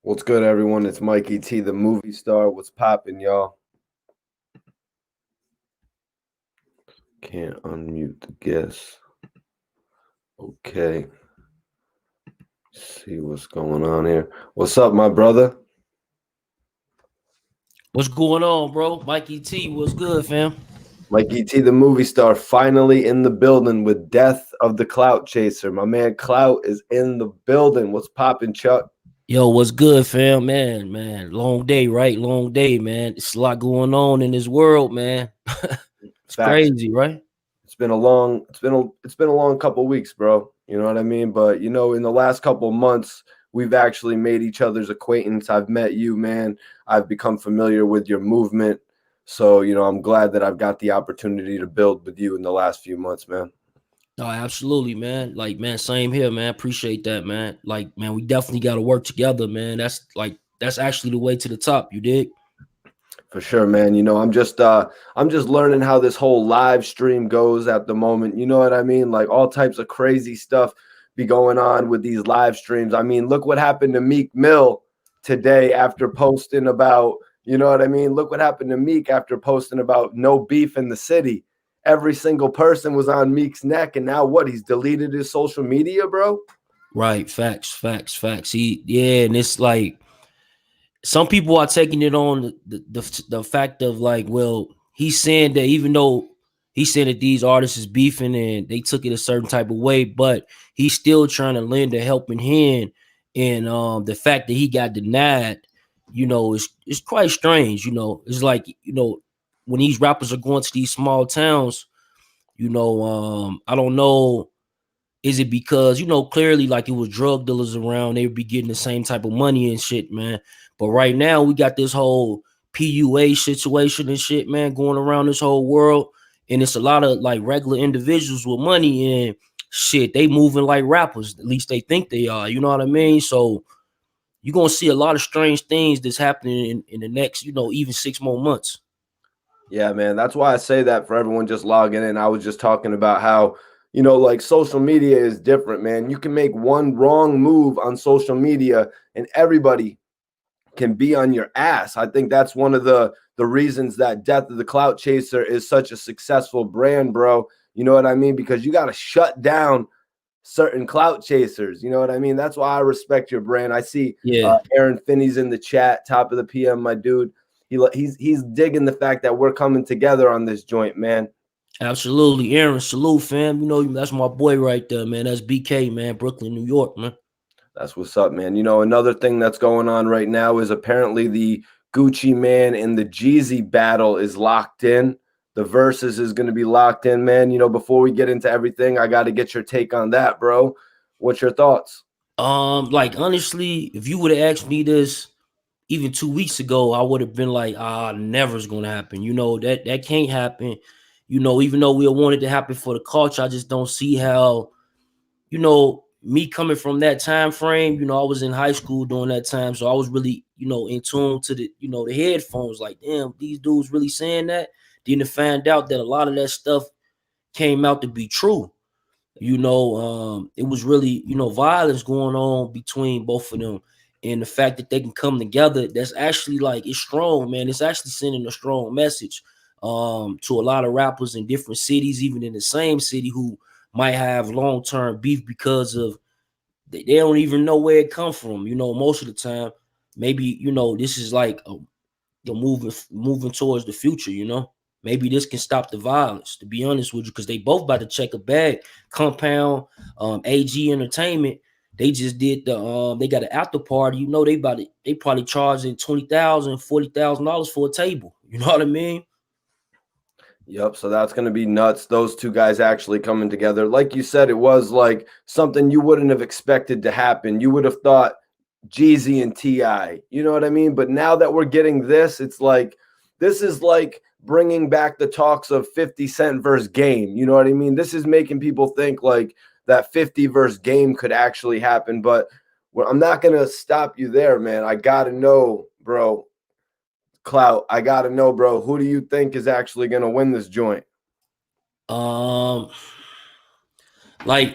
What's good, everyone? It's Mikey T, the movie star. What's poppin', y'all? Can't unmute the guest. Okay. See what's going on here. What's up, my brother? What's going on, bro? Mikey T, what's good, fam? Mikey T, the movie star, finally in the building with Death of the Clout Chaser. My man Clout is in the building. What's poppin', Chuck? Yo, what's good, fam? Man, long day, right? Long day, man. It's a lot going on in this world, man. It's Facts. crazy, right? It's been a long couple weeks, bro. You know what I mean? But in the last couple months, we've actually made each other's acquaintance. I've met you, man. I've become familiar with your movement. So, I'm glad that I've got the opportunity to build with you in the last few months, man. No, absolutely, man. Like, man, same here, man. Appreciate that, man. Like, man, we definitely got to work together, man. That's actually the way to the top. You dig? For sure, man. I'm just learning how this whole live stream goes at the moment. You know what I mean? Like all types of crazy stuff be going on with these live streams. I mean, look what happened to Meek Mill today after posting about, you know what I mean? Look what happened to Meek after posting about no beef in the city. Every single person was on Meek's neck, and now what? He's deleted his social media, bro. Right. Facts. Yeah, and it's like some people are taking it on the fact of like, well, he's saying that even though he said that these artists is beefing and they took it a certain type of way, but he's still trying to lend a helping hand. And the fact that he got denied, it's quite strange. It's like, when these rappers are going to these small towns, I don't know. Is it because, clearly like it was drug dealers around, they would be getting the same type of money and shit, man. But right now we got this whole PUA situation and shit, man, going around this whole world. And it's a lot of like regular individuals with money and shit. They moving like rappers. At least they think they are. You know what I mean? So you're gonna see a lot of strange things that's happening in the next, even 6 more months. Yeah, man. That's why I say that for everyone just logging in. I was just talking about how, like social media is different, man. You can make one wrong move on social media and everybody can be on your ass. I think that's one of the reasons that Death of the Clout Chaser is such a successful brand, bro. You know what I mean? Because you got to shut down certain clout chasers. You know what I mean? That's why I respect your brand. I see Yeah. Aaron Finney's in the chat, top of the PM, my dude. He's digging the fact that we're coming together on this joint, man. Absolutely. Aaron, salute, fam. That's my boy right there, man. That's BK, man. Brooklyn, New York, man. That's what's up, man. Another thing that's going on right now is apparently the Gucci Man and the Jeezy battle is locked in. The versus is going to be locked in, man. Before we get into everything, I got to get your take on that, bro. What's your thoughts? Like honestly, if you would have asked me this even 2 weeks ago, I would have been like, never's gonna happen. That can't happen. Even though we want it to happen for the culture, I just don't see how, me coming from that time frame, I was in high school during that time. So I was really, in tune to the headphones, like, damn, these dudes really saying that. Then to find out that a lot of that stuff came out to be true. It was really, violence going on between both of them. And the fact that they can come together, that's actually like, it's strong, man. It's actually sending a strong message to a lot of rappers in different cities, even in the same city, who might have long-term beef because of they don't even know where it come from. Most of the time, maybe, this is like the moving towards the future. Maybe this can stop the violence, to be honest with you, because they both about to check a bag. Compound, AG Entertainment, they just did they got an after party. They probably charging $20,000, $40,000 for a table. You know what I mean? Yep. So that's going to be nuts. Those two guys actually coming together. Like you said, it was like something you wouldn't have expected to happen. You would have thought Jeezy and T.I., you know what I mean? But now that we're getting this, it's like, this is like bringing back the talks of 50 Cent versus Game. You know what I mean? This is making people think like that 50 versus Game could actually happen. But I'm not going to stop you there, man. I got to know, bro. Clout, I got to know, bro. Who do you think is actually going to win this joint? Like,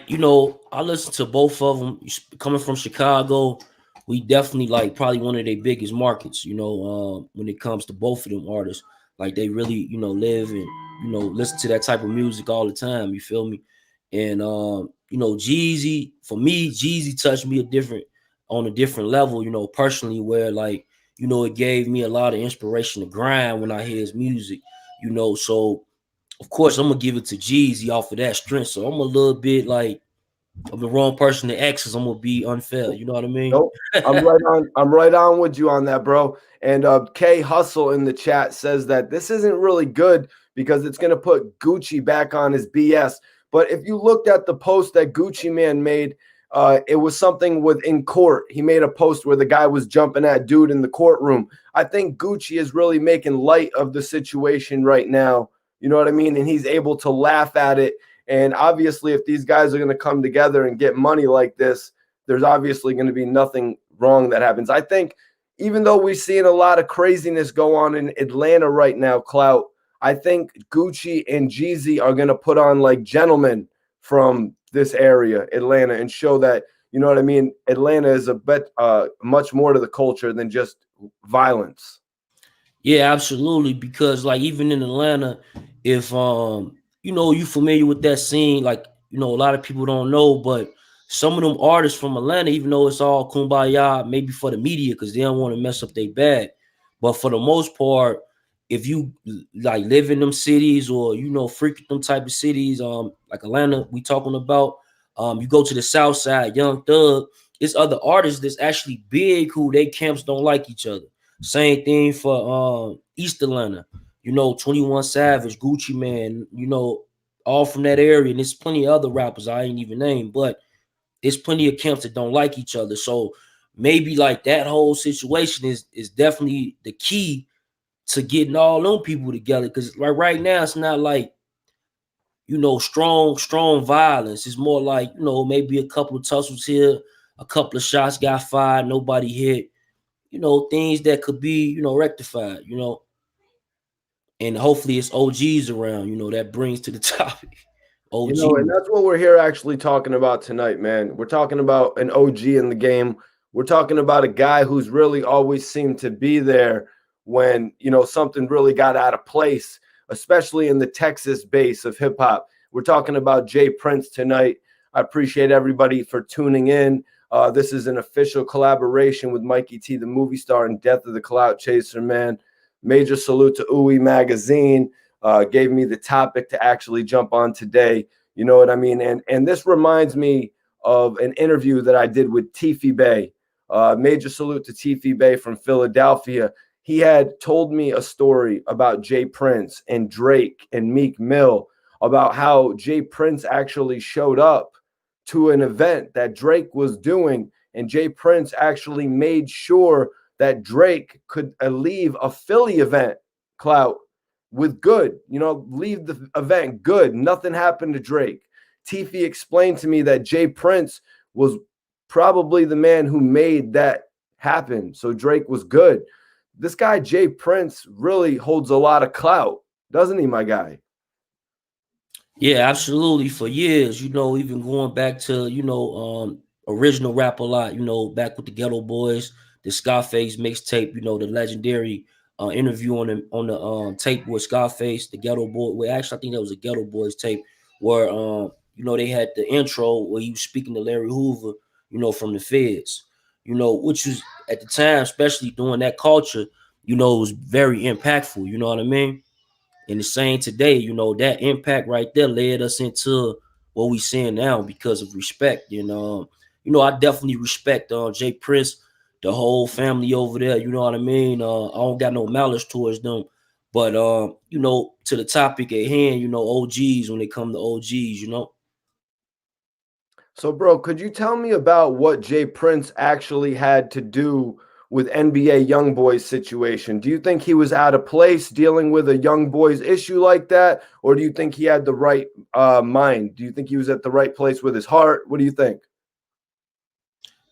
I listened to both of them coming from Chicago. we definitely like probably one of their biggest markets, when it comes to both of them artists. Like they really, live and listen to that type of music all the time. You feel me? And Jeezy, for me, Jeezy touched me on a different level, personally, where like, it gave me a lot of inspiration to grind when I hear his music, So of course I'm gonna give it to Jeezy off of that strength. So I'm a little bit like I'm the wrong person to ask because I'm gonna be unfair. You know what I mean? Nope. I'm right on. I'm right on with you on that, bro. And K Hustle in the chat says that this isn't really good because it's going to put Gucci back on his BS. But if you looked at the post that Gucci Man made, it was something with in court. He made a post where the guy was jumping at dude in the courtroom. I think Gucci is really making light of the situation right now. You know what I mean? And he's able to laugh at it. And obviously, if these guys are going to come together and get money like this, there's obviously going to be nothing wrong that happens. I think even though we're seeing a lot of craziness go on in Atlanta right now, Clout, I think Gucci and Jeezy are going to put on like gentlemen from this area, Atlanta, and show that, you know what I mean? Atlanta is a bit much more to the culture than just violence. Yeah, absolutely. Because like even in Atlanta, if you familiar with that scene, like a lot of people don't know, but some of them artists from Atlanta, even though it's all kumbaya, maybe for the media because they don't want to mess up their bag, but for the most part, if you like live in them cities or frequent them type of cities, like Atlanta, we talking about, you go to the South Side, Young Thug, it's other artists that's actually big who they camps don't like each other. Same thing for East Atlanta, 21 Savage, Gucci Man, all from that area. And there's plenty of other rappers I ain't even named, but there's plenty of camps that don't like each other. So maybe like that whole situation is definitely the key to getting all them people together. Cause like right now, it's not like, strong violence. It's more like, maybe a couple of tussles here, a couple of shots got fired, nobody hit, things that could be, rectified, and hopefully it's OGs around, that brings to the topic. OGs. And that's what we're here actually talking about tonight, man. We're talking about an OG in the game. We're talking about a guy who's really always seemed to be there when, something really got out of place, especially in the Texas base of hip hop. We're talking about Jay Prince tonight. I appreciate everybody for tuning in. This is an official collaboration with Mikey T, the movie star, and Death of the Clout Chaser, man. Major salute to Ooey Magazine. Gave me the topic to actually jump on today. You know what I mean? And this reminds me of an interview that I did with Tiffy Bay. Major salute to Tiffy Bay from Philadelphia. He had told me a story about Jay Prince and Drake and Meek Mill, about how Jay Prince actually showed up to an event that Drake was doing, and Jay Prince actually made sure that Drake could leave a Philly event, Clout, with good, leave the event good. Nothing happened to Drake. Tiffy explained to me that Jay Prince was probably the man who made that happen. So Drake was good. This guy, Jay Prince, really holds a lot of clout, doesn't he, my guy? Yeah, absolutely. For years, even going back to, original rap a lot, back with the Ghetto Boys, the Scarface mixtape, the legendary interview on the tape with Scarface, the Ghetto Boy. Well, actually, I think that was a Ghetto Boys tape where they had the intro where he was speaking to Larry Hoover, from the Feds, which was at the time, especially during that culture, it was very impactful. You know what I mean? And the same today, that impact right there led us into what we seeing now because of respect. And I definitely respect Jay Prince, the whole family over there. You know what I mean? I don't got no malice towards them. But to the topic at hand, OGs when they come to OGs, So, bro, could you tell me about what Jay Prince actually had to do with NBA YoungBoy's situation? Do you think he was out of place dealing with a YoungBoy's issue like that? Or do you think he had the right mind? Do you think he was at the right place with his heart? What do you think?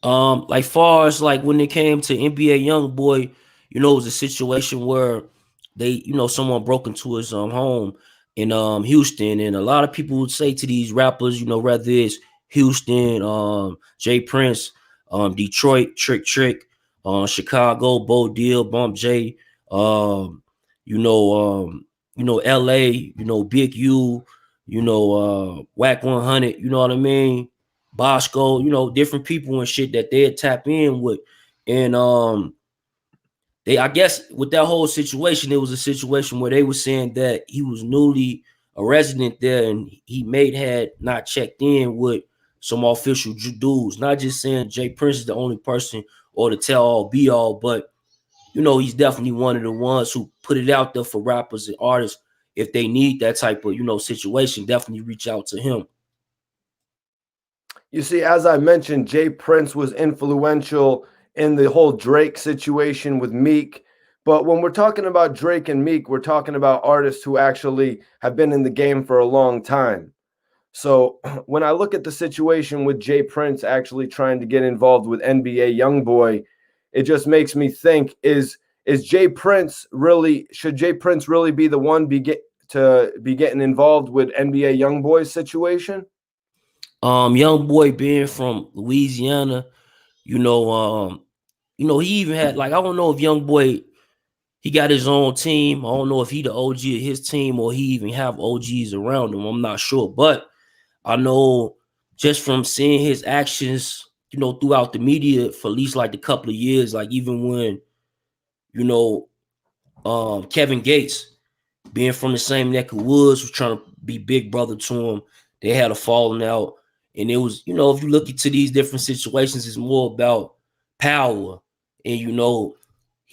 Like far as like when it came to NBA YoungBoy, it was a situation where they, someone broke into his home in Houston, and a lot of people would say to these rappers, whether it's Houston, Jay Prince, Detroit, Trick, Chicago, Bo Deal, Bump J, um, you know, LA, Big U, Whack 100, you know what I mean? Bosco, different people and shit that they'd tap in with. And I guess with that whole situation, it was a situation where they were saying that he was newly a resident there and he had not checked in with some official dudes. Not just saying Jay Prince is the only person or the tell all be all, but he's definitely one of the ones who put it out there for rappers and artists. If they need that type of situation, definitely reach out to him. You see, as I mentioned, Jay Prince was influential in the whole Drake situation with Meek. But when we're talking about Drake and Meek, we're talking about artists who actually have been in the game for a long time. So when I look at the situation with Jay Prince actually trying to get involved with NBA YoungBoy, it just makes me think: is Jay Prince really, should Jay Prince really be the one be getting involved with NBA YoungBoy's situation? Young boy being from Louisiana, he even had, like, I don't know if Young Boy, he got his own team. I don't know if he the OG of his team or he even have OGs around him. I'm not sure, but I know just from seeing his actions, throughout the media for at least like a couple of years, like even when Kevin Gates, being from the same neck of woods, was trying to be big brother to him. They had a falling out. And it was, if you look into these different situations, it's more about power. And,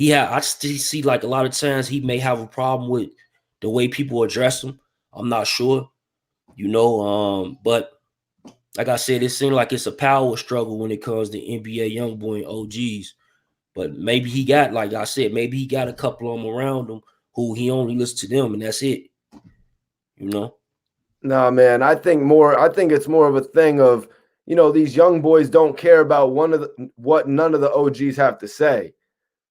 I still see like a lot of times he may have a problem with the way people address him. I'm not sure, but like I said, it seems like it's a power struggle when it comes to NBA YoungBoy and OGs. But maybe he got, like I said, maybe he got a couple of them around him who he only listens to them, and that's it. No, man, I think it's more of a thing of, these young boys don't care about what none of the OGs have to say.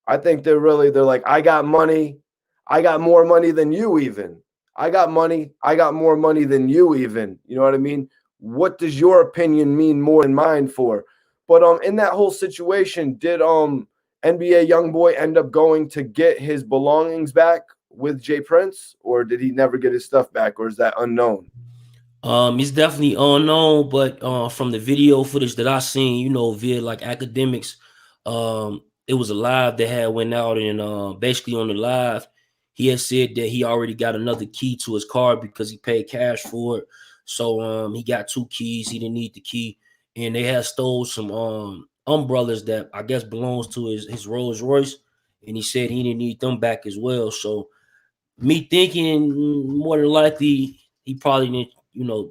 I think they're like, I got money. I got more money than you even. I got money. I got more money than you even. You know what I mean? What does your opinion mean more than mine for? But in that whole situation, did NBA YoungBoy end up going to get his belongings back with Jay Prince, or did he never get his stuff back, or is that unknown? It's definitely unknown, but from the video footage that I seen, via like academics, it was a live that had went out, and basically on the live, he had said that he already got another key to his car because he paid cash for it. So he got two keys. He didn't need the key, and they had stole some umbrellas that I guess belongs to his Rolls Royce, and he said he didn't need them back as well. So me thinking more than likely he probably didn't,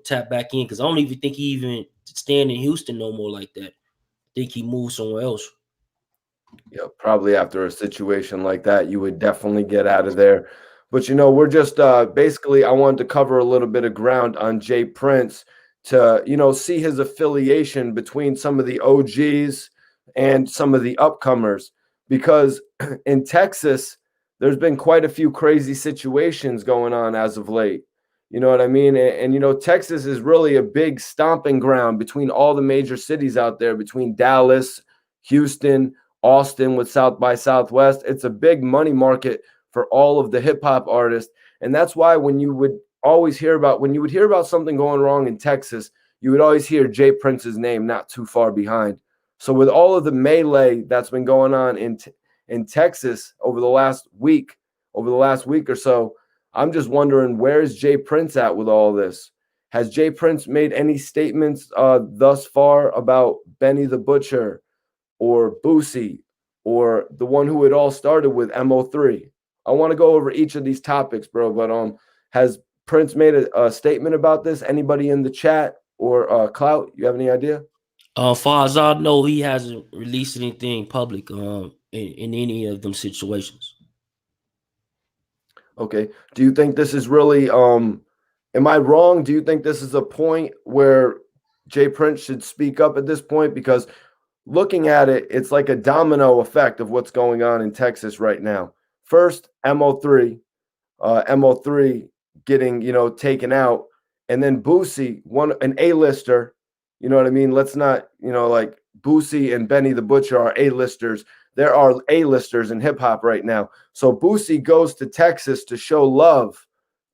tap back in, because I don't even think he even stand in Houston no more like that. I think he moved somewhere else. Yeah, probably after a situation like that, you would definitely get out of there. But we're just basically, I wanted to cover a little bit of ground on Jay Prince to, see his affiliation between some of the OGs and some of the upcomers. Because in Texas, there's been quite a few crazy situations going on as of late. You know what I mean? And Texas is really a big stomping ground between all the major cities out there, between Dallas, Houston, Austin with South by Southwest. It's a big money market for all of the hip hop artists. And that's why when you would hear about something going wrong in Texas, you would always hear Jay Prince's name not too far behind. So with all of the melee that's been going on in Texas over the last week or so, I'm just wondering, where's Jay Prince at with all this? Has Jay Prince made any statements thus far about Benny the Butcher, or Boosie, or the one who it all started with, Mo3? I want to go over each of these topics, bro. But has Prince made a statement about this? Anybody in the chat or Clout? You have any idea? Far as I know, he hasn't released anything public in any of them situations. Okay. Do you think this is really am I wrong? Do you think this is a point where Jay Prince should speak up at this point? Because looking at it, it's like a domino effect of what's going on in Texas right now. First, Mo3 getting, taken out, and then Boosie, an A-lister. You know what I mean? Let's not, like, Boosie and Benny the Butcher are A-listers. There are A-listers in hip hop right now. So Boosie goes to Texas to show love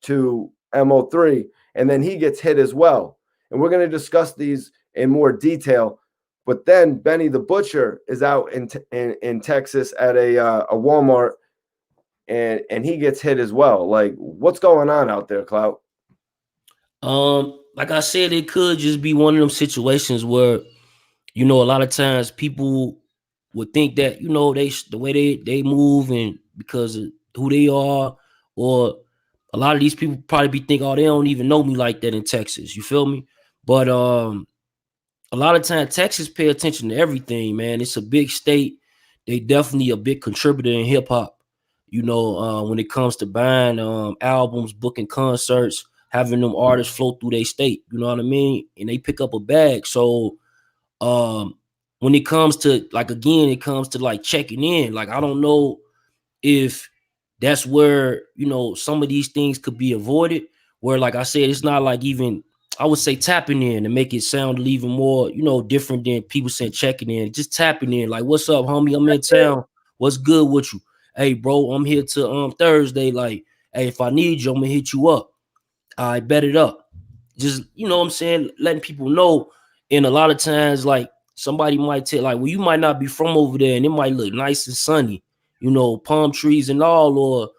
to Mo3, and then he gets hit as well. And we're going to discuss these in more detail. But then Benny the Butcher is out in Texas at a Walmart, and he gets hit as well. Like, what's going on out there, Clout? Like I said, it could just be one of them situations where, you know, a lot of times people would think that, you know, the way they move and because of who they are, or a lot of these people probably be thinking, oh, they don't even know me like that in Texas. You feel me? But a lot of times Texas pay attention to everything, man. It's a big state. They definitely a big contributor in hip hop. You know, when it comes to buying albums, booking concerts, having them artists flow through their state. You know what I mean? And they pick up a bag. So when it comes to, like, again, it comes to like checking in. Like, I don't know if that's where, you know, some of these things could be avoided. Where, like I said, it's not like even, I would say, tapping in to make it sound even more, you know, different than people saying checking in. Just tapping in, like, what's up, homie? I'm in town. What's good with you? Hey, bro, I'm here to Thursday. Like, hey, if I need you, I'm gonna hit you up. I bet it up. Just, you know what I'm saying, letting people know. And a lot of times, like, somebody might tell, like, well, you might not be from over there, and it might look nice and sunny, you know, palm trees and all, or,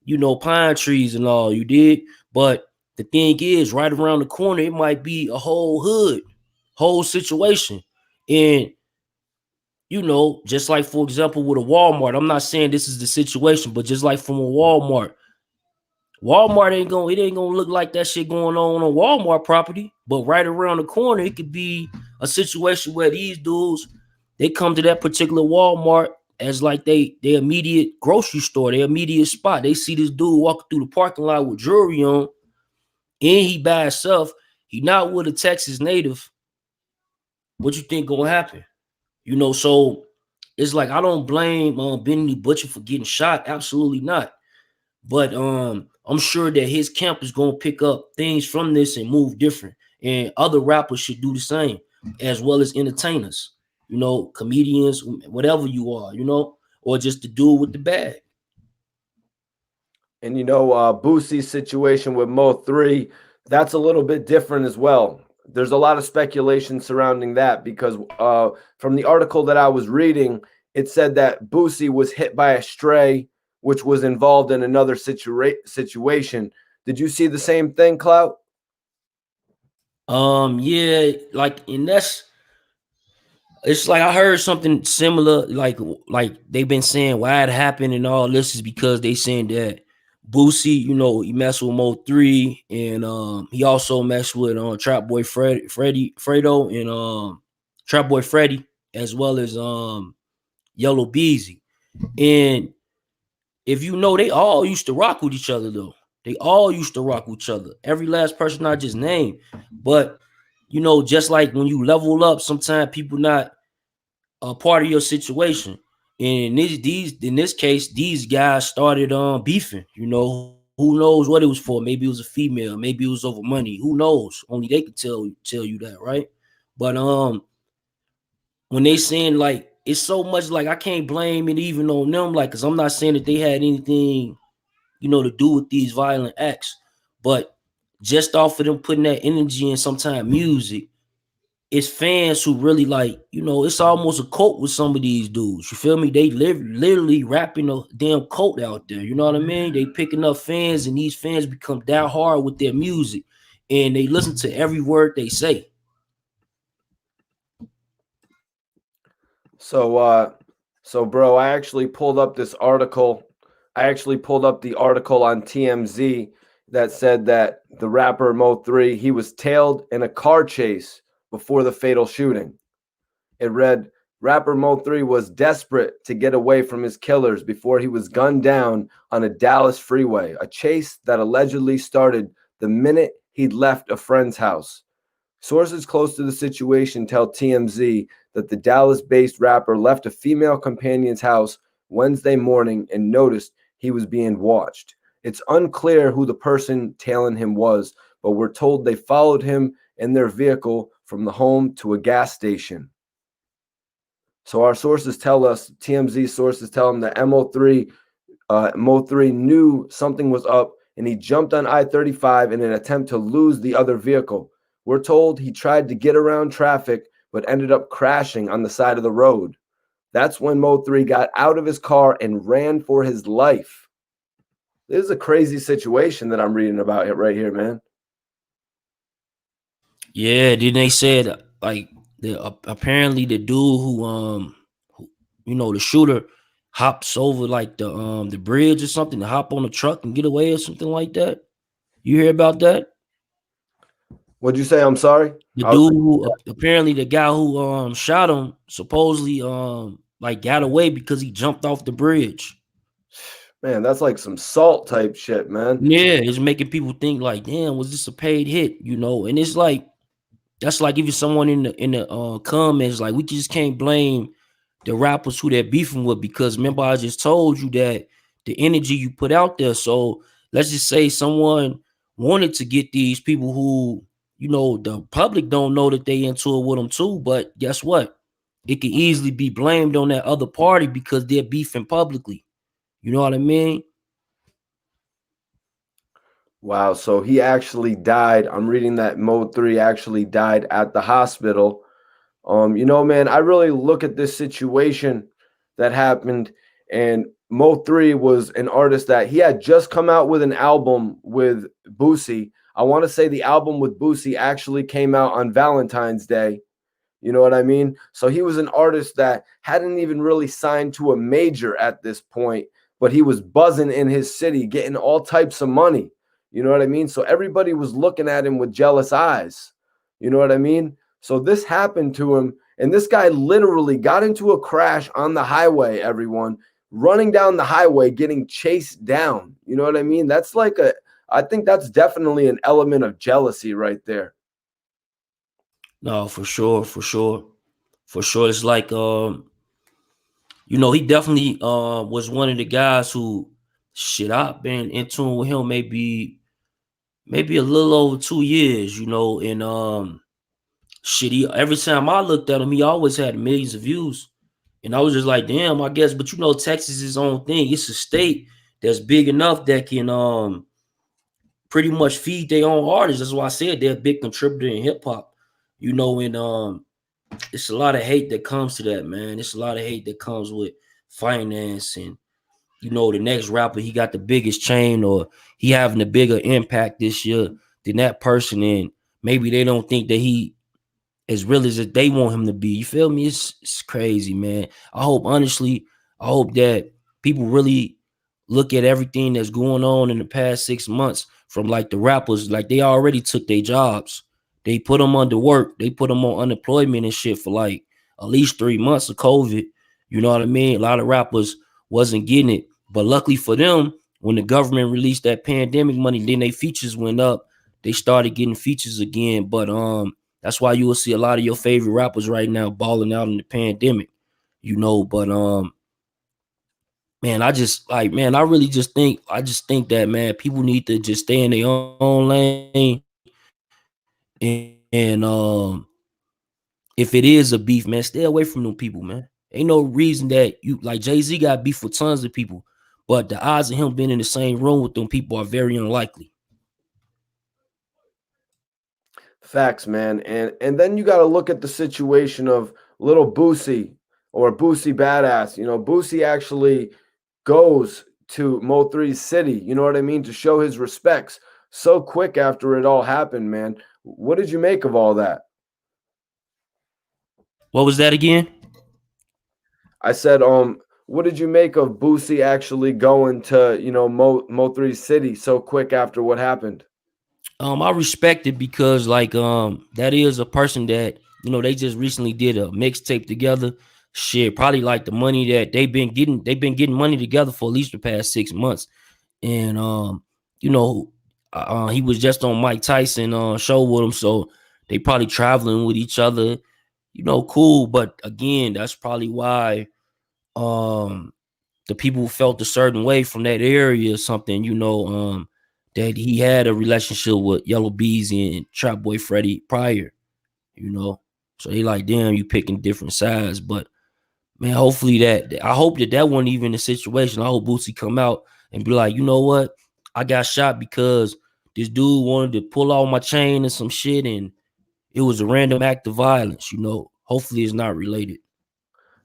you know, pine trees and all, you did. But the thing is, right around the corner, it might be a whole hood, whole situation. And, you know, just like, for example, with a Walmart, I'm not saying this is the situation, but just like from a Walmart ain't gonna look like that shit going on Walmart property. But right around the corner, it could be a situation where these dudes, they come to that particular Walmart as like their immediate grocery store, their immediate spot. They see this dude walking through the parking lot with jewelry on, and he by himself. He not with a Texas native. What you think gonna happen? You know, so it's like, I don't blame Benny Butcher for getting shot. Absolutely not. But I'm sure that his camp is gonna pick up things from this and move different. And other rappers should do the same, as well as entertainers, you know, comedians, whatever you are, you know, or just the dude with the bag. And you know, Boosie's situation with Mo3, that's a little bit different as well. There's a lot of speculation surrounding that because from the article that I was reading, it said that Boosie was hit by a stray, which was involved in another situation. Did you see the same thing, Clout? Yeah, like, and that's, it's like I heard something similar, like they've been saying why it happened and all this is because they saying that Boosie, you know, he messed with Mo3, and he also messed with Trap Boy Fredo, and Trap Boy Freddy, as well as Yellow Beezy. And if you know, they all used to rock with each other though. They all used to rock with each other. Every last person I just named. But you know, just like when you level up, sometimes people not a part of your situation. And in this case, these guys started beefing. You know, who knows what it was for? Maybe it was a female, maybe it was over money. Who knows? Only they could tell you that, right? But when they saying, like, it's so much, like, I can't blame it even on them, like, because I'm not saying that they had anything, you know, to do with these violent acts, but just off of them putting that energy in sometime music, it's fans who really, like, you know, it's almost a cult with some of these dudes. You feel me? They literally rapping a damn cult out there. You know what I mean? They picking up fans, and these fans become down hard with their music, and they listen to every word they say. So bro, I actually pulled up this article. I actually pulled up the article on TMZ that said that the rapper Mo3, he was tailed in a car chase before the fatal shooting. It read, rapper Mo3 was desperate to get away from his killers before he was gunned down on a Dallas freeway, a chase that allegedly started the minute he'd left a friend's house. Sources close to the situation tell TMZ that the Dallas-based rapper left a female companion's house Wednesday morning and noticed he was being watched. It's unclear who the person tailing him was, but we're told they followed him in their vehicle from the home to a gas station. So our sources tell us, TMZ sources tell him that Mo3 knew something was up and he jumped on I-35 in an attempt to lose the other vehicle. We're told he tried to get around traffic but ended up crashing on the side of the road. That's when Mo3 got out of his car and ran for his life. This is a crazy situation that I'm reading about right here, man. Yeah, then they said like apparently the dude who the shooter hops over like the bridge or something to hop on the truck and get away or something like that. You hear about that? What'd you say? I'm sorry. The dude who apparently the guy who shot him supposedly like got away because he jumped off the bridge. Man, that's like some salt type shit, man. Yeah, it's making people think like, damn, was this a paid hit? And it's like that's like even someone in the comments like we just can't blame the rappers who they're beefing with because remember I just told you that the energy you put out there. So let's just say someone wanted to get these people who the public don't know that they into it with them too. But guess what? It can easily be blamed on that other party because they're beefing publicly. You know what I mean? Wow. So he actually died. I'm reading that Mo3 actually died at the hospital. Man, I really look at this situation that happened, and Mo3 was an artist that he had just come out with an album with Boosie. I want to say the album with Boosie actually came out on Valentine's Day. You know what I mean? So he was an artist that hadn't even really signed to a major at this point, but he was buzzing in his city, getting all types of money. You know what I mean? So everybody was looking at him with jealous eyes. You know what I mean? So this happened to him, and this guy literally got into a crash on the highway, everyone, running down the highway, getting chased down. You know what I mean? I think that's definitely an element of jealousy right there. No, for sure, for sure, for sure. It's like he definitely was one of the guys who shit I've been in tune with him maybe a little over 2 years, and shit, every time I looked at him, he always had millions of views. And I was just like, damn, I guess, but Texas is its own thing. It's a state that's big enough that can pretty much feed their own artists. That's why I said they're a big contributor in hip hop, and it's a lot of hate that comes to that, man. It's a lot of hate that comes with finance and the next rapper, he got the biggest chain or he having a bigger impact this year than that person. And maybe they don't think that he as real as they want him to be. You feel me? It's crazy, man. Honestly, I hope that people really look at everything that's going on in the past 6 months from like the rappers, like they already took their jobs. They put them under work. They put them on unemployment and shit for like at least 3 months of COVID. You know what I mean? A lot of rappers wasn't getting it. But luckily for them, when the government released that pandemic money, then their features went up. They started getting features again. But that's why you will see a lot of your favorite rappers right now balling out in the pandemic, But man, I really just think that, man, people need to just stay in their own lane. And if it is a beef, man, stay away from them people, man. Ain't no reason that you like Jay-Z got beef with tons of people, but the odds of him being in the same room with them people are very unlikely. Facts, man. And then you got to look at the situation of little Boosie or Boosie Badazz. Boosie actually goes to Mo3's city, you know what I mean, to show his respects so quick after it all happened, man. What did you make of all that? What was that again? I said, what did you make of Boosie actually going to, Mo3's city so quick after what happened? I respect it because that is a person that they just recently did a mixtape together. Shit, probably like the money that they've been getting money together for at least the past 6 months. And he was just on Mike Tyson show with him, so they probably traveling with each other. Cool, but again, that's probably why the people felt a certain way from that area or something, that he had a relationship with Yellow Beezy and Trap Boy Freddy prior, So they like, damn, you picking different sides. But Man, hopefully that I hope that that wasn't even the situation. I hope Boosie come out and be like, you know what? I got shot because this dude wanted to pull out my chain and some shit, and it was a random act of violence. Hopefully it's not related.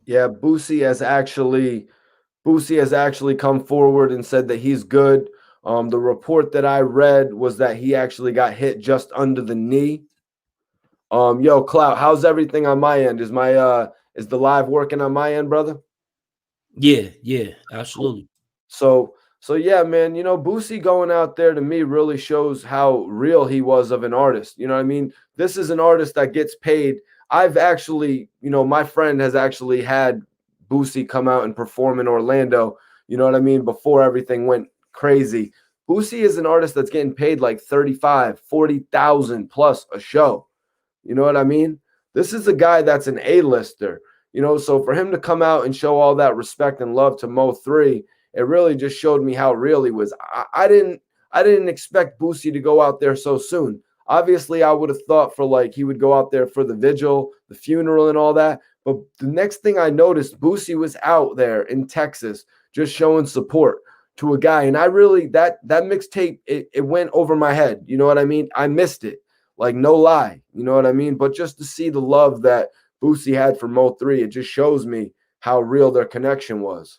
Yeah, Boosie has actually come forward and said that he's good. The report that I read was that he actually got hit just under the knee. Yo, Clout, how's everything on my end? Is the live working on my end, brother? Yeah, absolutely. So yeah, man, Boosie going out there to me really shows how real he was of an artist. You know what I mean? This is an artist that gets paid. I've actually, my friend has actually had Boosie come out and perform in Orlando, you know what I mean, before everything went crazy. Boosie is an artist that's getting paid like 35, 40,000 plus a show. You know what I mean? This is a guy that's an A-lister, so for him to come out and show all that respect and love to Mo3, it really just showed me how real he was. I didn't expect Boosie to go out there so soon. Obviously, I would have thought for like he would go out there for the vigil, the funeral, and all that. But the next thing I noticed, Boosie was out there in Texas just showing support to a guy. And I really that mixtape, it went over my head. You know what I mean? I missed it. Like, no lie. You know what I mean? But just to see the love that Boosie had for Mo3, it just shows me how real their connection was.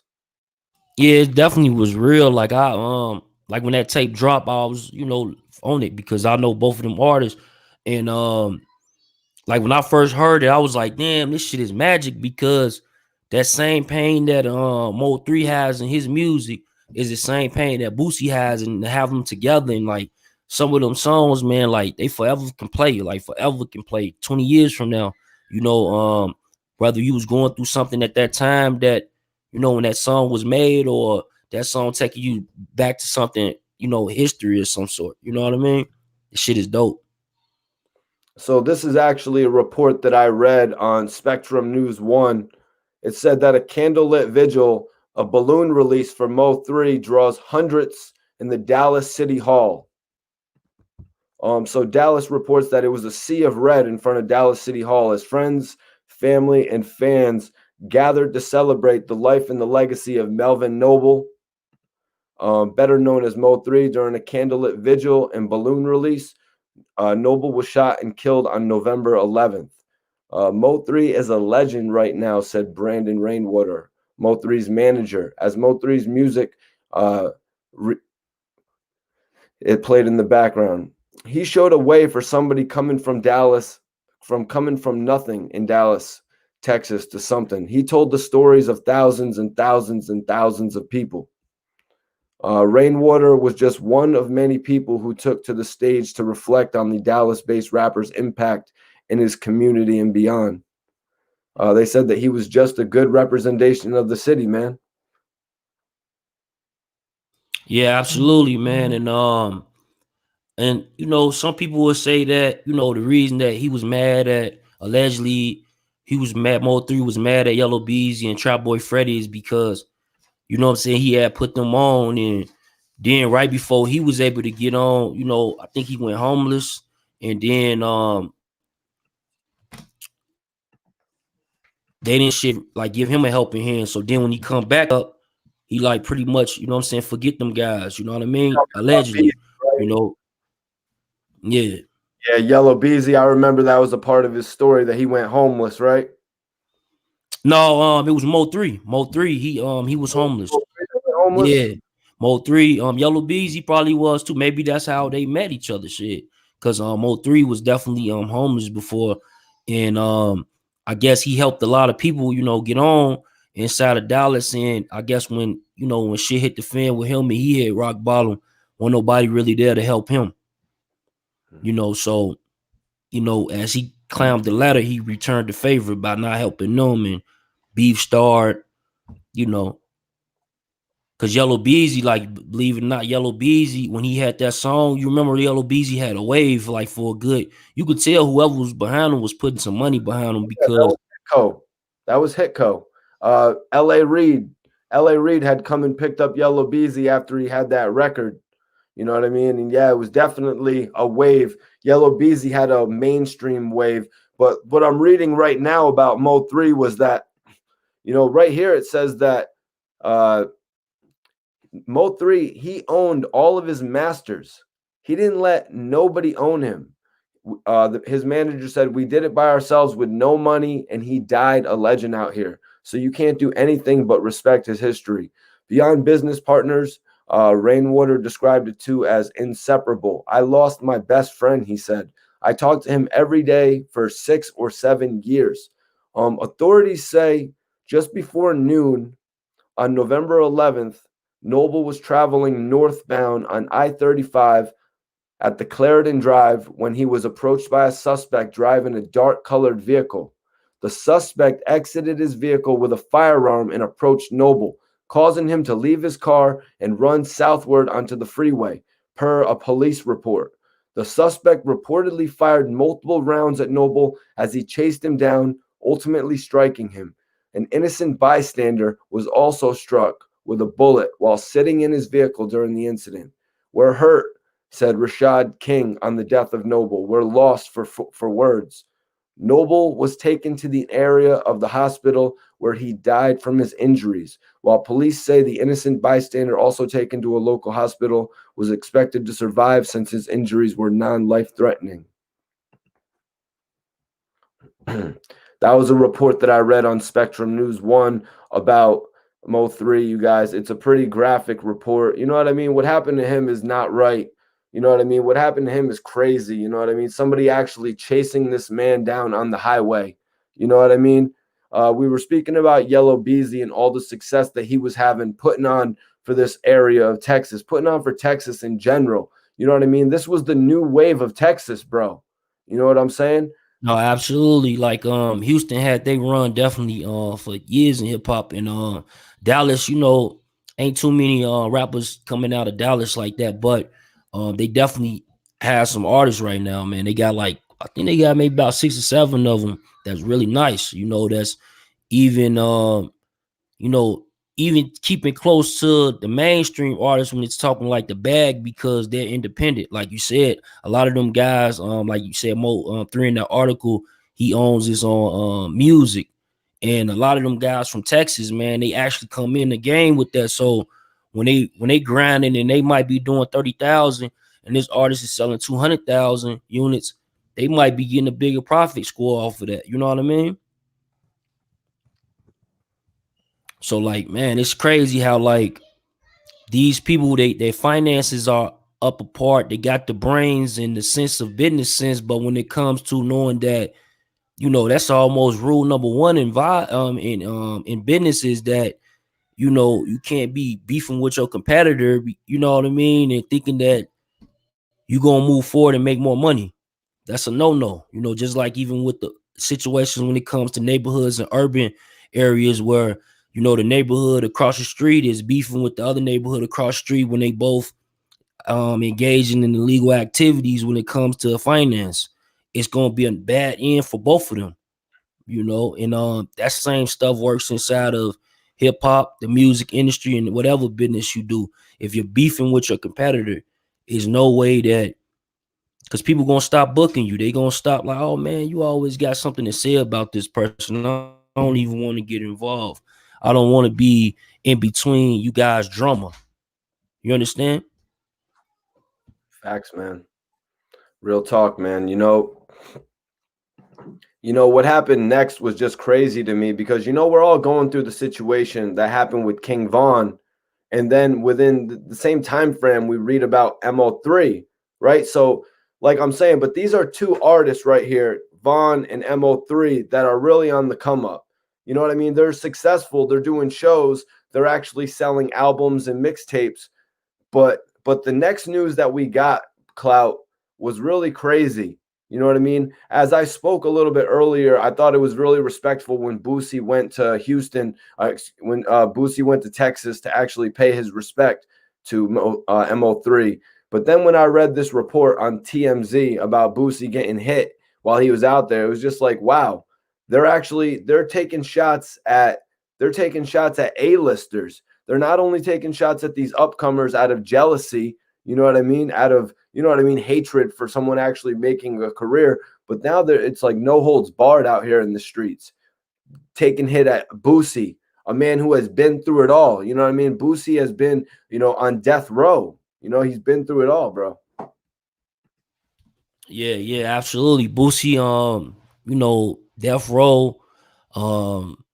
Yeah, it definitely was real. Like when that tape dropped, I was, on it because I know both of them artists. And like when I first heard it, I was like, damn, this shit is magic because that same pain that Mo3 has in his music is the same pain that Boosie has, and to have them together and like some of them songs, man, like they forever can play, like forever can play 20 years from now. You know, whether you was going through something at that time that, when that song was made, or that song taking you back to something, history of some sort. You know what I mean? This shit is dope. So this is actually a report that I read on Spectrum News 1. It said that a candlelit vigil, a balloon release for Mo3 draws hundreds in the Dallas City Hall. So Dallas reports that it was a sea of red in front of Dallas City Hall as friends, family, and fans gathered to celebrate the life and the legacy of Melvin Noble, better known as Mo3, during a candlelit vigil and balloon release. Noble was shot and killed on November 11th. Mo3 is a legend right now, said Brandon Rainwater, Mo3's manager, as Mo3's music it played in the background. He showed a way for somebody coming from Dallas, coming from nothing in Dallas, Texas, to something. He told the stories of thousands and thousands and thousands of people. Rainwater was just one of many people who took to the stage to reflect on the Dallas-based rapper's impact in his community and beyond. They said that he was just a good representation of the city, man. Yeah, absolutely, man. And some people would say that, the reason that he was mad at, allegedly he was mad, Mo3 was mad at Yellow Beezy and Trap Boy Freddy, is because, what I'm saying, he had put them on, and then right before he was able to get on, I think he went homeless, and then they didn't shit like give him a helping hand. So then when he come back up, he like pretty much, what I'm saying, forget them guys, you know what I mean? Allegedly, you know. Yeah. Yeah, Yellow Beezy. I remember that was a part of his story that he went homeless, right? No, it was Mo3. Mo3, he was homeless. Homeless? Yeah. Mo3, Yellow Bees, he probably was too. Maybe that's how they met each other, shit. Cause Mo3 was definitely homeless before. And I guess he helped a lot of people, get on inside of Dallas. And I guess when shit hit the fan with him and he hit rock bottom, wasn't nobody really there to help him. So as he climbed the ladder, he returned the favor by not helping them, and beef started, because Yellow Beezy, like, believe it or not, Yellow Beezy, when he had that song, you remember Yellow Beezy had a wave like for a good, you could tell whoever was behind him was putting some money behind him because that was Hitco. L.A. Reid. L.A. Reid had come and picked up Yellow Beezy after he had that record. You know what I mean? And yeah, it was definitely a wave. Yellow Beezy had a mainstream wave. But what I'm reading right now about Mo3 was that, You know, right here it says that uh, Mo3, he owned all of his masters. He didn't let nobody own him. His manager said, "We did it by ourselves with no money, and he died a legend out here. So you can't do anything but respect his history." Beyond business partners, Rainwater described it too as inseparable. "I lost my best friend," he said. "I talked to him every day for 6 or 7 years." Authorities say just before noon on November 11th, Noble was traveling northbound on I-35 at the Clarendon Drive when he was approached by a suspect driving a dark-colored vehicle. The suspect exited his vehicle with a firearm and approached Noble, causing him to leave his car and run southward onto the freeway, per a police report. The suspect reportedly fired multiple rounds at Noble as he chased him down, ultimately striking him. An innocent bystander was also struck with a bullet while sitting in his vehicle during the incident. "We're hurt," said Rashad King on the death of Noble. "We're lost for words." Noble was taken to the area of the hospital where he died from his injuries, while police say the innocent bystander, also taken to a local hospital, was expected to survive since his injuries were non-life-threatening. That was a report that I read on Spectrum News 1 about Mo3, you guys. It's a pretty graphic report. You know what I mean? What happened to him is not right. You know what I mean? What happened to him is crazy. You know what I mean? Somebody actually chasing this man down on the highway. You know what I mean? We were speaking about Yellow Beezy and all the success that he was having, putting on for this area of Texas, putting on for Texas in general. You know what I mean? This was the new wave of Texas, bro. You know what I'm saying? No, absolutely. Like Houston had they run definitely for years in hip hop, and Dallas, ain't too many rappers coming out of Dallas like that, but they definitely have some artists right now, man. They got like, I think they got maybe about 6 or 7 of them that's really nice, that's even you know, even keeping close to the mainstream artists when it's talking like the bag, because they're independent. Like you said, a lot of them guys, like you said, Mo3 in that article, he owns his own music. And a lot of them guys from Texas, man, they actually come in the game with that. So when they grinding and they might be doing 30,000 and this artist is selling 200,000 units, they might be getting a bigger profit score off of that. You know what I mean? So like, man, it's crazy how like these people, their finances are up apart. They got the brains and the sense of business sense, but when it comes to knowing that, that's almost rule number one in business, is that you can't be beefing with your competitor. You know what I mean, and thinking that you gonna move forward and make more money. That's a no. Just like even with the situations when it comes to neighborhoods and urban areas where the neighborhood across the street is beefing with the other neighborhood across the street when they both engaging in illegal activities when it comes to finance. It's gonna be a bad end for both of them, and that same stuff works inside of hip hop, the music industry, and whatever business you do. If you're beefing with your competitor, there's no way that, because people gonna stop booking you. They gonna stop like, oh man, you always got something to say about this person. I don't even want to get involved. I don't want to be in between you guys' drama. You understand? Facts, man. Real talk, man. What happened next was just crazy to me because we're all going through the situation that happened with King Von, and then within the same time frame we read about Mo3, right? So like I'm saying, but these are two artists right here, Von and Mo3, that are really on the come up. You know what I mean? They're successful, they're doing shows, they're actually selling albums and mixtapes. But the next news that we got, Clout, was really crazy. You know what I mean? As I spoke a little bit earlier, I thought it was really respectful when Boosie went to Houston, when Boosie went to Texas to actually pay his respect to Mo3. But then when I read this report on TMZ about Boosie getting hit while he was out there, it was just like, wow, they're taking shots at A-listers. They're not only taking shots at these upcomers out of jealousy, you know what I mean? Out of, hatred for someone actually making a career. But now it's like no holds barred out here in the streets. taking hit at Boosie, a man who has been through it all. You know what I mean? Boosie has been, on death row. He's been through it all, bro. Yeah, absolutely. Boosie, death row, um,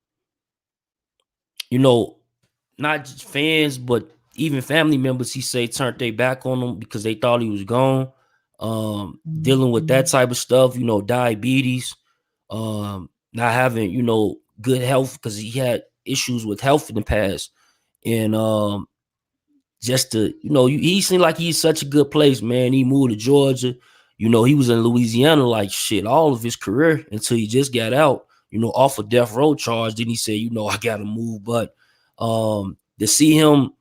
you know, not just fans, but even family members, he say turned their back on him because they thought he was gone. Dealing with that type of stuff, diabetes, not having, good health because he had issues with health in the past. And just to, he seemed like he's such a good place, man. He moved to Georgia. He was in Louisiana like shit all of his career until he just got out, off a death row charge. Then he said, I gotta move. But to see him,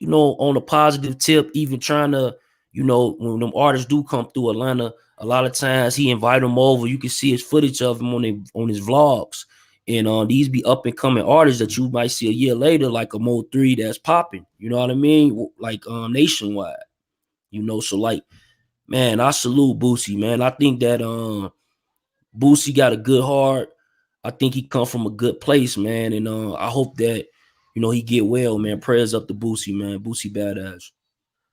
on a positive tip, even trying to, when them artists do come through Atlanta, a lot of times he invite them over. You can see his footage of him on his vlogs. And these be up and coming artists that you might see a year later, like a Mo3 that's popping. You know what I mean? Like nationwide. So like, man, I salute Boosie, man. I think that Boosie got a good heart. I think he come from a good place, man. And I hope that, he get well, man. Prayers up to Boosie, man. Boosie Badazz.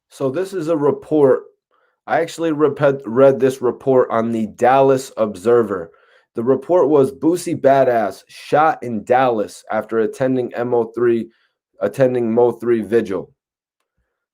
So this is a report. I actually read this report on the Dallas Observer. The report was Boosie Badazz shot in Dallas after attending Mo3 vigil.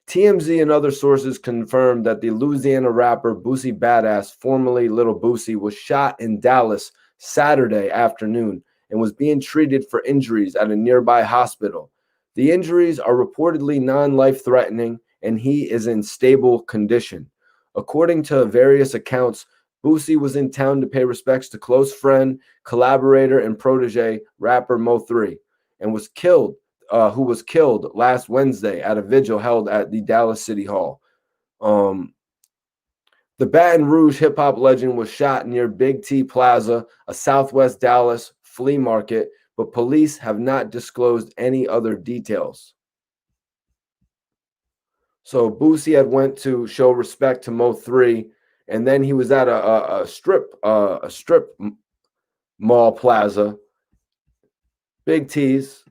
TMZ and other sources confirmed that the Louisiana rapper Boosie Badazz, formerly Little Boosie, was shot in Dallas Saturday afternoon and was being treated for injuries at a nearby hospital. The injuries are reportedly non-life-threatening, and he is in stable condition. According to various accounts, Boosie was in town to pay respects to close friend, collaborator, and protege rapper Mo3, and who was killed last Wednesday at a vigil held at the Dallas City Hall. The Baton Rouge hip-hop legend was shot near Big T Plaza, a Southwest Dallas flea market, but police have not disclosed any other details. So Boosie had went to show respect to Mo3, and then he was at a strip mall plaza, Big T's,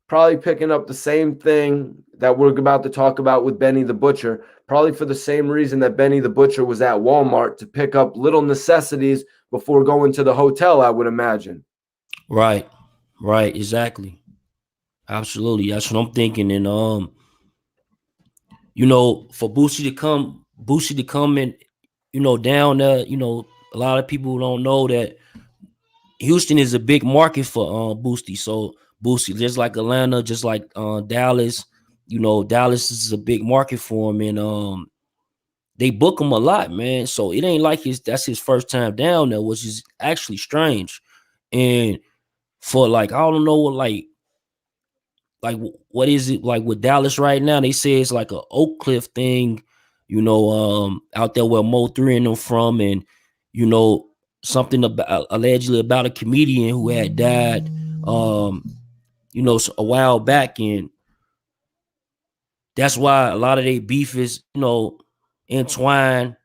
probably picking up the same thing that we're about to talk about with Benny the Butcher, probably for the same reason that Benny the Butcher was at Walmart to pick up little necessities before going to the hotel, I would imagine. Right, exactly. Absolutely. That's what I'm thinking. And for Boosie to come and, down there, a lot of people don't know that Houston is a big market for Boosie. So Boosie, just like Atlanta, just like Dallas, Dallas is a big market for him, and they book him a lot, man. So it ain't like that's his first time down there, which is actually strange. And for like, I don't know what what is it like with Dallas right now? They say it's like a Oak Cliff thing, out there where Mo3 and them from, and something about allegedly about a comedian who had died, a while back, and that's why a lot of their beef is, entwined.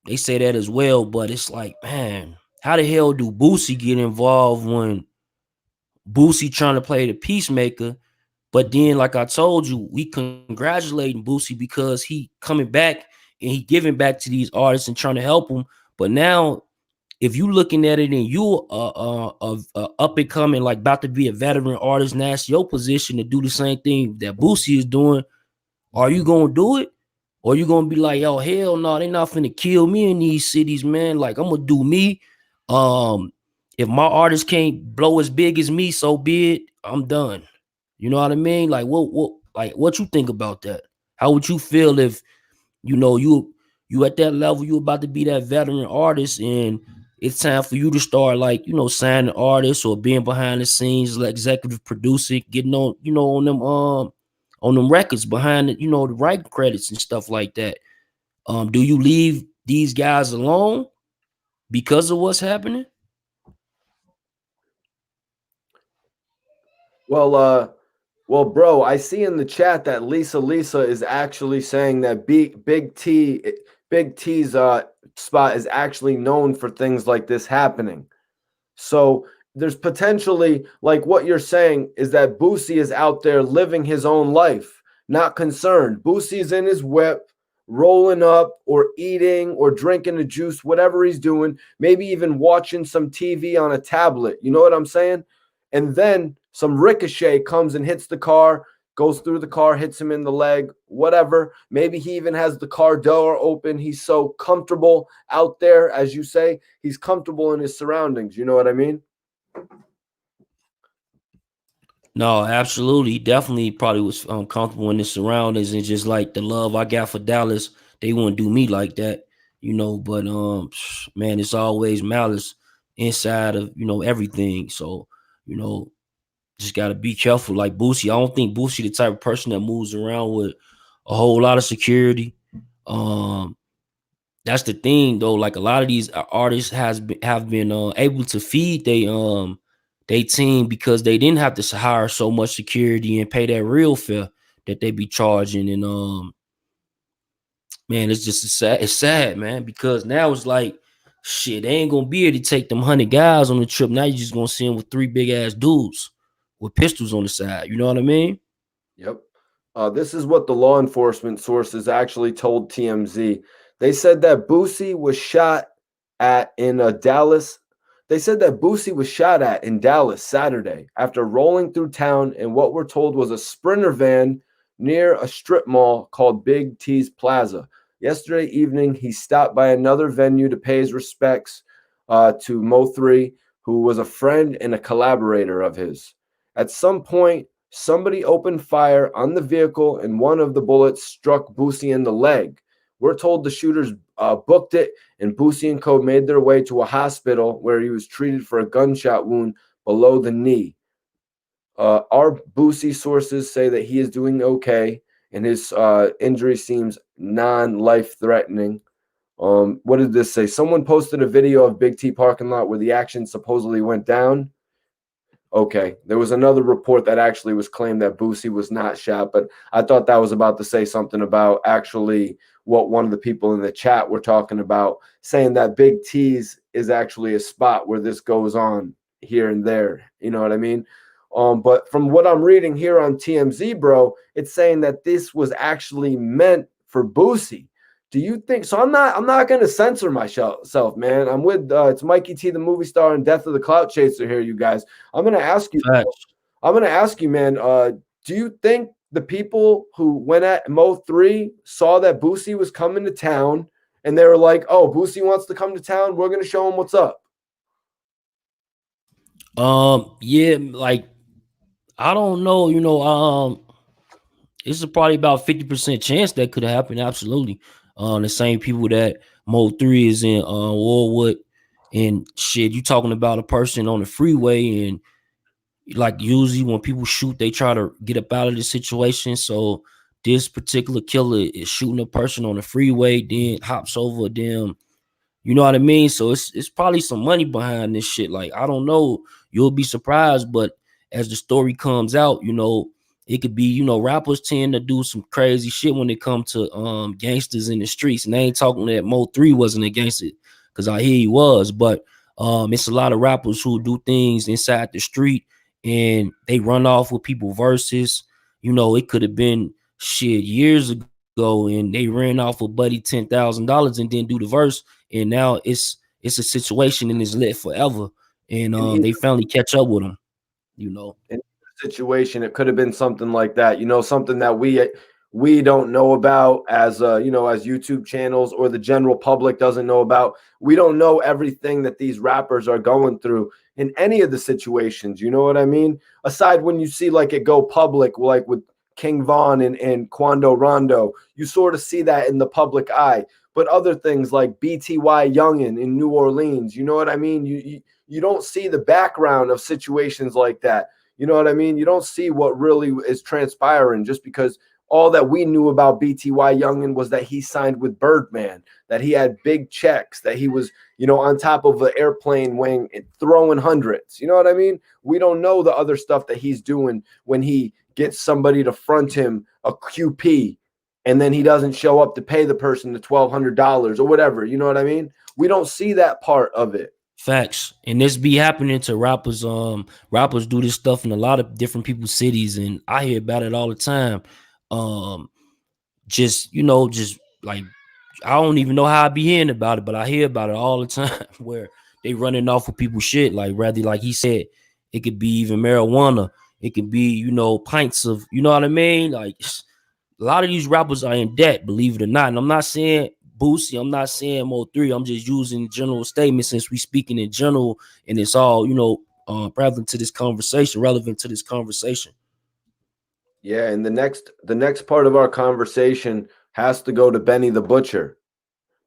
They say that as well, but it's like, man, how the hell do Boosie get involved when Boosie trying to play the peacemaker? But then, like I told you, we congratulating Boosie because he coming back and he giving back to these artists and trying to help them. But now, if you looking at it and you up and coming, like about to be a veteran artist, now it's your position to do the same thing that Boosie is doing. Are you gonna do it? Or you gonna be like, yo, hell no, they not finna kill me in these cities, man. Like, I'm gonna do me. If my artist can't blow as big as me, so be it. I'm done. You know what I mean? Like, what you think about that? How would you feel if you at that level, you about to be that veteran artist, and it's time for you to start, like, signing artists or being behind the scenes, like executive producing, getting on, on them records behind it, the writing credits and stuff like that. Do you leave these guys alone because of what's happening? Well, bro, I see in the chat that Lisa is actually saying that Big T's spot is actually known for things like this happening. So there's potentially, like what you're saying is that Boosie is out there living his own life, not concerned. Boosie's in his whip, rolling up or eating or drinking a juice, whatever he's doing, maybe even watching some TV on a tablet. You know what I'm saying? And then some ricochet comes and hits the car, goes through the car, hits him in the leg, whatever. Maybe he even has the car door open. He's so comfortable out there, as you say, he's comfortable in his surroundings. You know what I mean? No, absolutely, definitely, probably was comfortable in his surroundings, and just like the love I got for Dallas, they wouldn't do me like that, you know. But man, it's always malice inside of everything. So you know, just got to be careful. Like Boosie, I don't think Boosie the type of person that moves around with a whole lot of security. Um, that's the thing though. Like a lot of these artists have been able to feed they team because they didn't have to hire so much security and pay that real fare that they be charging. And man, it's sad, man, because now it's like shit, they ain't gonna be able to take them 100 guys on the trip. Now you're just gonna see them with 3 big ass dudes with pistols on the side. You know what I mean? Yep. This is what the law enforcement sources actually told TMZ. They said that Boosie was shot at in Dallas. They said that Boosie was shot at in Dallas Saturday after rolling through town in what we're told was a Sprinter van near a strip mall called Big T's Plaza. Yesterday evening, he stopped by another venue to pay his respects to Mo3, who was a friend and a collaborator of his. At some point, somebody opened fire on the vehicle, and one of the bullets struck Boosie in the leg. We're told the shooters booked it, and Boosie and co made their way to a hospital where he was treated for a gunshot wound below the knee. Our Boosie sources say that he is doing okay, and his injury seems non-life threatening. What did this say? Someone posted a video of Big T parking lot where the action supposedly went down. Okay, there was another report that actually was claimed that Boosie was not shot, but I thought that was about to say something about actually what one of the people in the chat were talking about, saying that Big T's is actually a spot where this goes on here and there. You know what I mean? But from what I'm reading here on TMZ, bro, it's saying that this was actually meant for Boosie. Do you think so? I'm not going to censor myself, man. I'm with it's Mikey T, the movie star, and Death of the Clout Chaser here, you guys. I'm going to ask you, man, do you think the people who went at Mo3 saw that Boosie was coming to town and they were like, "Oh, Boosie wants to come to town. We're going to show him what's up." Yeah, like I don't know, it's probably about 50% chance that could happen. Absolutely. The same people that Mo3 is in war with, and shit, you talking about a person on the freeway, and like usually when people shoot, they try to get up out of the situation. So this particular killer is shooting a person on the freeway, then hops over them. You know what I mean? So it's probably some money behind this shit. Like, I don't know. You'll be surprised, but as the story comes out, it could be, rappers tend to do some crazy shit when it comes to gangsters in the streets. And I ain't talking that Mo3 wasn't against it, because I hear he was, but it's a lot of rappers who do things inside the street and they run off with people verses. It could have been shit years ago and they ran off with Buddy $10,000 and didn't do the verse, and now it's a situation and it's lit forever, and they finally catch up with them. In the situation, it could have been something like that. Something that we don't know about as as YouTube channels, or the general public doesn't know about. We don't know everything that these rappers are going through in any of the situations. You know what I mean? Aside when you see like it go public, like with King Von and Quando Rondo, you sort of see that in the public eye. But other things like BTY Youngin in New Orleans, you know what I mean? You don't see the background of situations like that. You know what I mean? You don't see what really is transpiring, just because all that we knew about BTY Youngin was that he signed with Birdman, that he had big checks, that he was, on top of an airplane wing and throwing hundreds. You know what I mean? We don't know the other stuff that he's doing when he gets somebody to front him a QP and then he doesn't show up to pay the person the $1,200 or whatever. You know what I mean? We don't see that part of it. Facts. And this be happening to rappers. Rappers do this stuff in a lot of different people's cities, and I hear about it all the time. Um, just just like I don't even know how I be hearing about it, but I hear about it all the time where they running off with people's shit. Like rather, like he said, it could be even marijuana. It could be, pints of, you know what I mean? Like a lot of these rappers are in debt, believe it or not. And I'm not saying Boosie, I'm not saying Mo3. I'm just using general statements since we speaking in general, and it's all, relevant to this conversation. Yeah, and the next part of our conversation has to go to Benny the Butcher.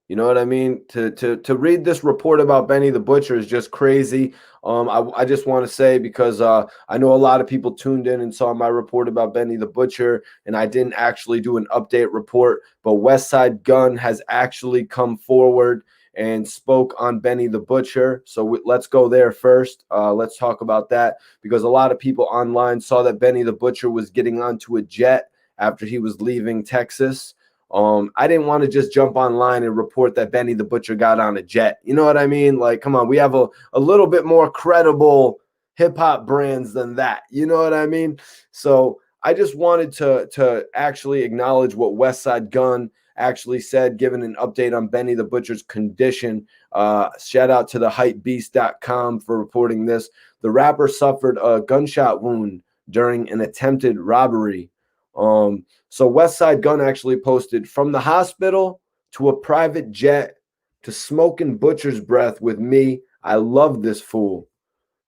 You know what I mean? To read this report about Benny the Butcher is just crazy. I just want to say, because I know a lot of people tuned in and saw my report about Benny the Butcher, and I didn't actually do an update report, but Westside Gunn has actually come forward and spoke on Benny the Butcher. So let's go there first. Let's talk about that, because a lot of people online saw that Benny the Butcher was getting onto a jet after he was leaving Texas. I didn't want to just jump online and report that Benny the Butcher got on a jet. You know what I mean? Like, come on, we have a little bit more credible hip hop brands than that. You know what I mean? So I just wanted to actually acknowledge what Westside Gunn actually said, given an update on Benny the Butcher's condition. Shout out to the hypebeast.com for reporting this. The rapper suffered a gunshot wound during an attempted robbery. So Westside Gunn actually posted, from the hospital to a private jet to smoking butcher's breath with me. I love this fool.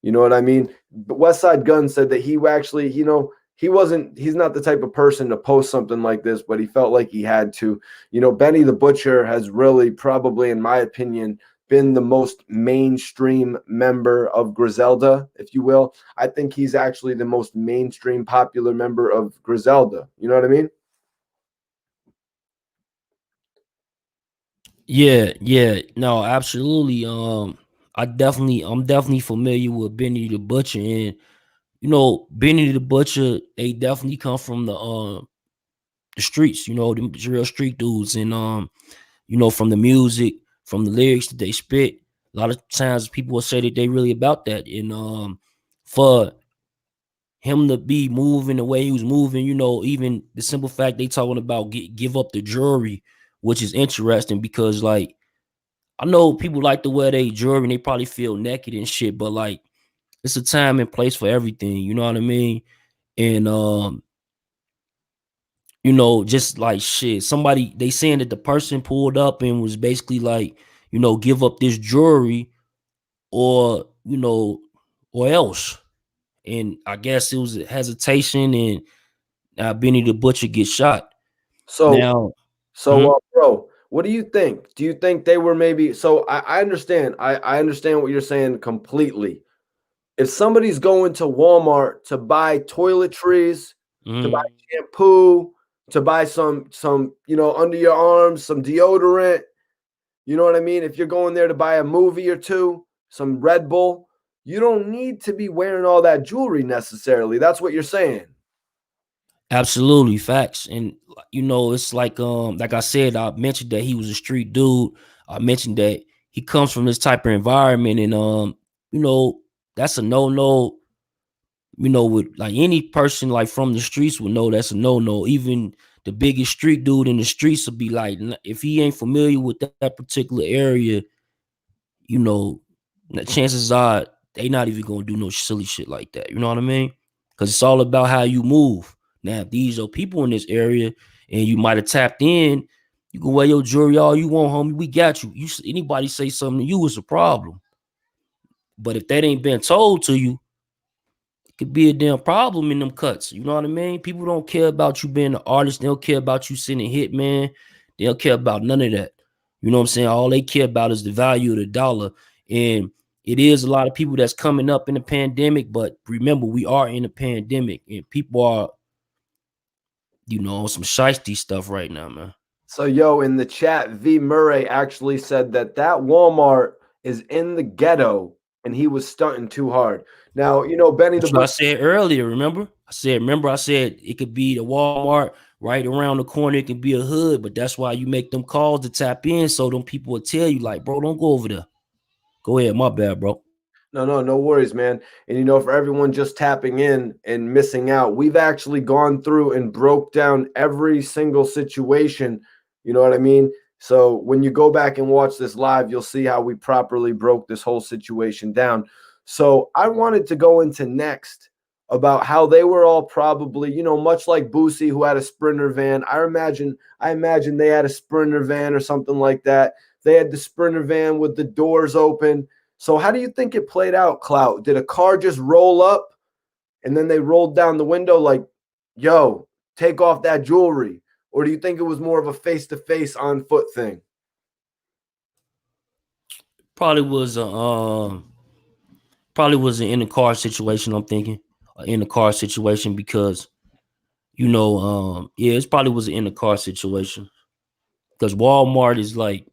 You know what I mean? But Westside Gunn said that he actually, he's not the type of person to post something like this, but he felt like he had to. Benny the Butcher has really, probably, in my opinion, been the most mainstream member of Griselda, if you will. I think he's actually the most mainstream popular member of Griselda. You know what I mean? Yeah. No, absolutely. I'm definitely familiar with Benny the Butcher, and Benny the Butcher, they definitely come from the streets, them real street dudes, and from the music, from the lyrics that they spit. A lot of times people will say that they really about that. And for him to be moving the way he was moving, even the simple fact they talking about give up the jewelry, which is interesting because, like, I know people like to wear their jewelry and they probably feel naked and shit, but like it's a time and place for everything, you know what I mean? And just like shit, somebody, they saying that the person pulled up and was basically like, give up this jewelry or, or else. And I guess it was a hesitation, and Benny the Butcher gets shot. So, Now, so, mhm. bro, what do you think? Do you think they were maybe? So I understand. I understand what you're saying completely. If somebody's going to Walmart to buy toiletries, to buy Mhm. shampoo, to buy some under your arms, some deodorant, you know what I mean? If you're going there to buy a movie or two, some Red Bull, you don't need to be wearing all that jewelry necessarily. That's what you're saying. Absolutely, facts. And it's like I said, I mentioned that he was a street dude. I mentioned that he comes from this type of environment, and you know, that's a no. With like any person like from the streets would know that's a no. Even the biggest street dude in the streets would be like, if he ain't familiar with that particular area, you know, chances are they not even gonna do no silly shit like that. You know what I mean? Because it's all about how you move. Now, if these are people in this area and you might have tapped in, you can wear your jewelry all you want, homie. We got you. Anybody say something to you is a problem. But if that ain't been told to you, it could be a damn problem in them cuts. You know what I mean? People don't care about you being an artist. They don't care about you sending hit, man. They don't care about none of that. You know what I'm saying? All they care about is the value of the dollar. And it is a lot of people that's coming up in the pandemic, but remember, we are in a pandemic and people are, on some shiesty stuff right now, man. So, in the chat, V Murray actually said that Walmart is in the ghetto and he was stunting too hard. Now, Benny the That's what I Butcher. said earlier. Remember I said it could be the Walmart right around the corner. It could be a hood, but that's why you make them calls to tap in, so them people will tell you, like, bro, don't go over there. Go ahead, my bad, bro. No worries, man. And for everyone just tapping in and missing out, we've actually gone through and broke down every single situation. You know what I mean? So when you go back and watch this live, you'll see how we properly broke this whole situation down. So I wanted to go into next about how they were all probably, much like Boosie, who had a Sprinter van. I imagine they had a Sprinter van or something like that. They had the Sprinter van with the doors open. So how do you think it played out, Clout? Did a car just roll up and then they rolled down the window like, yo, take off that jewelry? Or do you think it was more of a face-to-face on foot thing? Probably was an in the car situation. I'm thinking in the car situation because yeah, it probably was an in the car situation because Walmart is like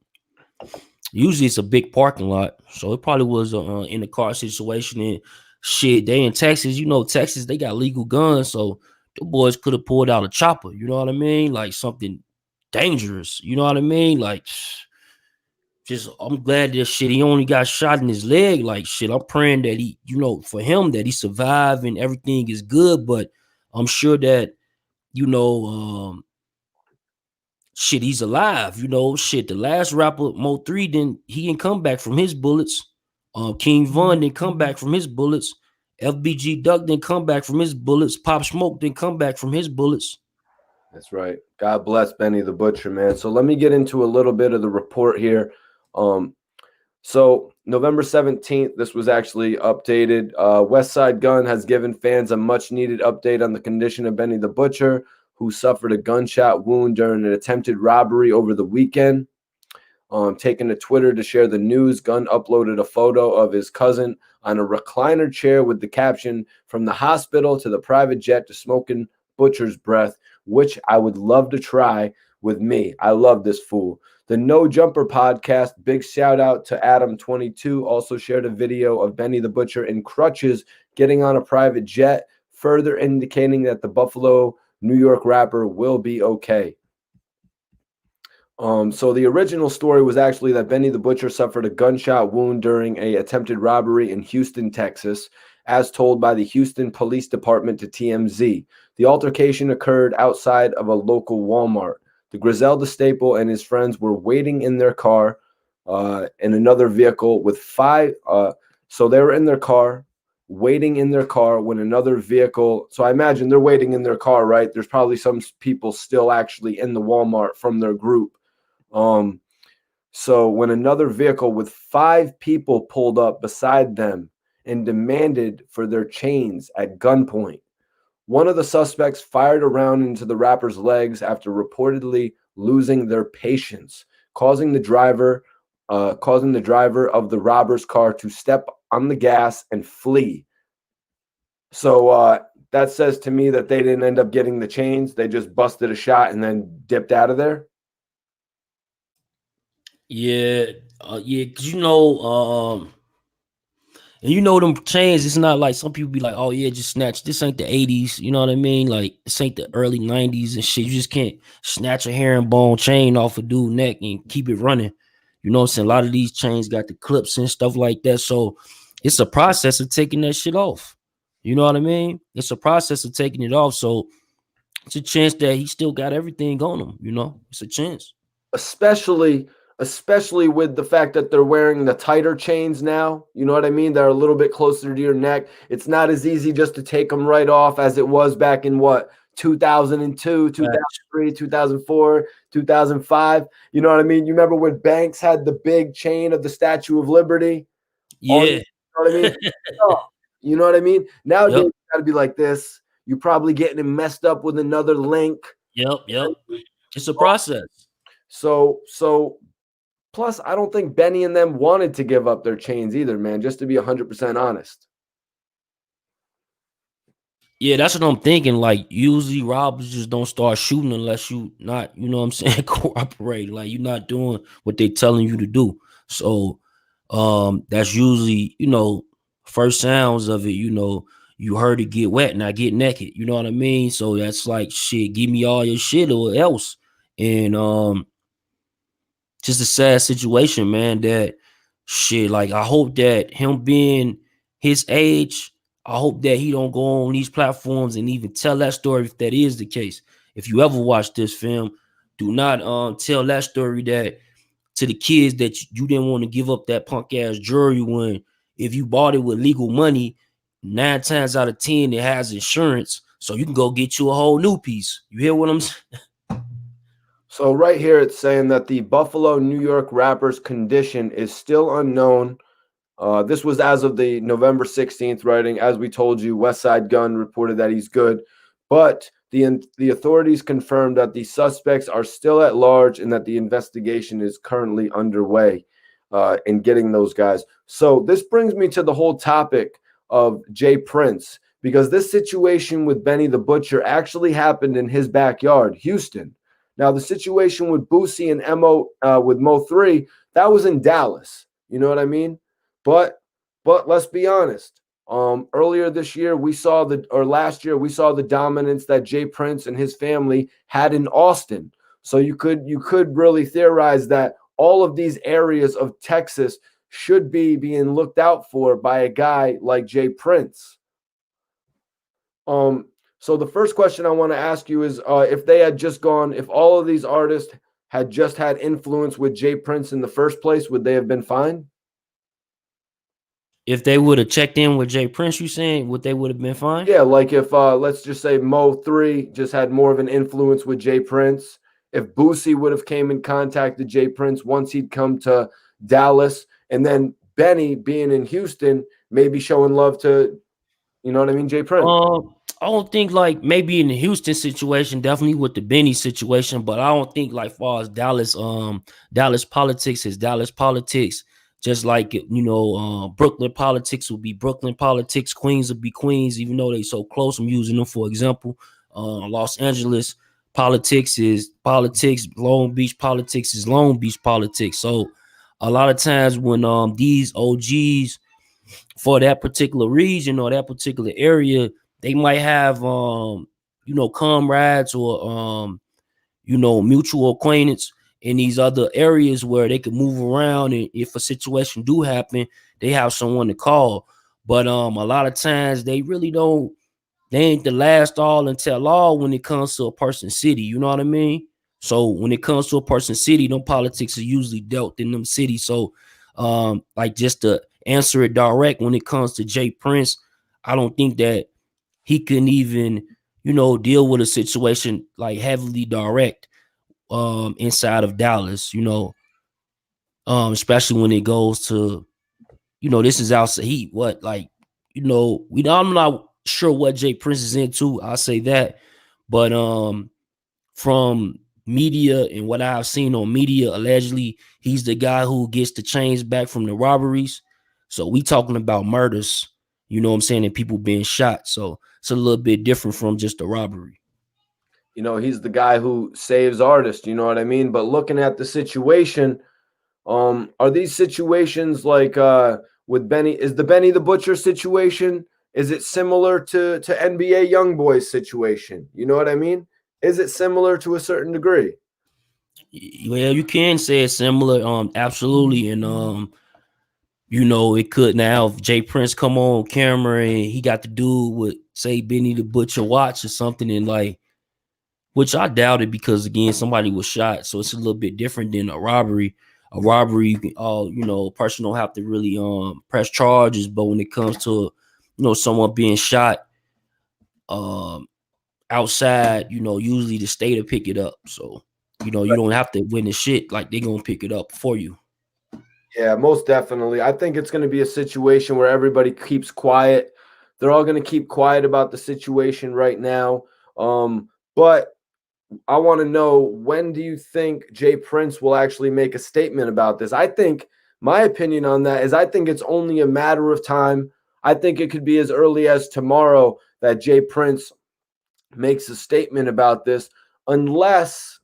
usually it's a big parking lot, so it probably was a in the car situation. And shit, they in Texas, Texas they got legal guns, so the boys could have pulled out a chopper. You know what I mean? Like something dangerous. You know what I mean? Like. Just I'm glad that shit he only got shot in his leg. Like shit, I'm praying that he, for him that he survived and everything is good. But I'm sure that shit he's alive. Shit. The last rapper Mo3 didn't come back from his bullets. King Von didn't come back from his bullets. FBG Duck didn't come back from his bullets. Pop Smoke didn't come back from his bullets. That's right. God bless Benny the Butcher, man. So let me get into a little bit of the report here. So November 17th, this was actually updated. Westside Gun has given fans a much needed update on the condition of Benny the Butcher, who suffered a gunshot wound during an attempted robbery over the weekend. Taking to Twitter to share the news, Gunn uploaded a photo of his cousin on a recliner chair with the caption, "From the hospital to the private jet to smoking butcher's breath, which I would love to try with me. I love this fool." The No Jumper podcast, big shout out to Adam22, also shared a video of Benny the Butcher in crutches getting on a private jet, further indicating that the Buffalo, New York rapper will be okay. So the original story was actually that Benny the Butcher suffered a gunshot wound during an attempted robbery in Houston, Texas, as told by the Houston Police Department to TMZ. The altercation occurred outside of a local Walmart. The Griselda staple and his friends were waiting in their car in another vehicle with five. So they were in their car, waiting in their car when another vehicle. So I imagine they're waiting in their car, right? There's probably some people still actually in the Walmart from their group. So when another vehicle with 5 people pulled up beside them and demanded for their chains at gunpoint, one of the suspects fired a round into the rapper's legs after reportedly losing their patience, causing the driver of the robber's car to step on the gas and flee. So that says to me that they didn't end up getting the chains. They just busted a shot and then dipped out of there. Yeah, because and them chains, it's not like some people be like, oh yeah, just snatch. This ain't the 80s, you know what I mean? Like this ain't the early 90s and shit. You just can't snatch a herringbone chain off a dude's neck and keep it running. You know what I'm saying? A lot of these chains got the clips and stuff like that. So it's a process of taking that shit off. You know what I mean? It's a process of taking it off. So it's a chance that he still got everything on him, it's a chance. Especially with the fact that they're wearing the tighter chains now, you know what I mean? They're a little bit closer to your neck. It's not as easy just to take them right off as it was back in 2002, 2003, 2004, 2005. You know what I mean? You remember when Banks had the big chain of the Statue of Liberty? Yeah. You know what I mean? You know what I mean? Nowadays, Yep. You got to be like this. You're probably getting it messed up with another link. Yep. It's a process. So plus, I don't think Benny and them wanted to give up their chains either, man, just to be 100% honest. Yeah, that's what I'm thinking. Like, usually robbers just don't start shooting unless you not, cooperate. Like, you're not doing what they're telling you to do. So, that's usually, first sounds of it, you heard it get wet, now get naked. You know what I mean? So that's like, shit, give me all your shit or else. And, just a sad situation, man, that shit, like I hope that him being his age, I hope that he don't go on these platforms and even tell that story if that is the case. If you ever watch this film, do not tell that story that to the kids that you didn't want to give up that punk ass jewelry when if you bought it with legal money, 9 times out of 10 it has insurance, so you can go get you a whole new piece. You hear what I'm saying? So right here it's saying that the Buffalo, New York rapper's condition is still unknown. This was as of the November 16th writing. As we told you, West Side Gun reported that he's good, but the authorities confirmed that the suspects are still at large and that the investigation is currently underway in getting those guys. So this brings me to the whole topic of Jay Prince, because this situation with Benny the Butcher actually happened in his backyard, Houston. Now, the situation with Boosie and with Mo3, that was in Dallas. You know what I mean? But let's be honest. Earlier this year, last year, we saw the dominance that Jay Prince and his family had in Austin. So you could really theorize that all of these areas of Texas should be being looked out for by a guy like Jay Prince. So the first question I want to ask you is if all of these artists had just had influence with Jay Prince in the first place, would they have been fine? If they would have checked in with Jay Prince, you saying would they would have been fine? Yeah, like if let's just say Mo3 just had more of an influence with Jay Prince, if Boosie would have came in contact with Jay Prince once he'd come to Dallas, and then Benny being in Houston, maybe showing love to, you know what I mean, Jay Prince. I don't think like maybe in the Houston situation, definitely with the Benny situation, but I don't think like far as Dallas politics is Dallas politics. Just like Brooklyn politics will be Brooklyn politics, Queens will be Queens, even though they so close. I'm using them for example. Los Angeles politics is politics, Long Beach politics is Long Beach politics. So a lot of times when these OGs for that particular region or that particular area, they might have comrades or mutual acquaintance in these other areas where they can move around, and if a situation do happen, they have someone to call. But a lot of times they really don't, they ain't the last all and tell all when it comes to a person's city, you know what I mean? So when it comes to a person's city, them politics are usually dealt in them cities. So like just to answer it direct, when it comes to Jay Prince, I don't think that he can even deal with a situation like heavily direct inside of Dallas, especially when it goes to, this is outside heat. What, like, I'm not sure what Jay Prince is into. I'll say that. But from media and what I've seen on media, allegedly, he's the guy who gets the chains back from the robberies. So we talking about murders, you know what I'm saying, and people being shot. So it's a little bit different from just a robbery. He's the guy who saves artists, you know what I mean? But looking at the situation, are these situations like with Benny, is the Benny the Butcher situation, is it similar to NBA Youngboy's situation? You know what I mean? Is it similar to a certain degree? Well, you can say it's similar, absolutely. And it could now if Jay Prince come on camera and he got to do with say Benny the Butcher watch or something, and like, which I doubted because again somebody was shot, so it's a little bit different than a robbery. A robbery, a person don't have to really press charges, but when it comes to someone being shot outside, usually the state will pick it up. So you don't have to win the shit, like they gonna pick it up for you. Yeah, most definitely. I think it's going to be a situation where everybody keeps quiet. They're all going to keep quiet about the situation right now. But I want to know, when do you think Jay Prince will actually make a statement about this? I think my opinion on that is I think it's only a matter of time. I think it could be as early as tomorrow that Jay Prince makes a statement about this, unless,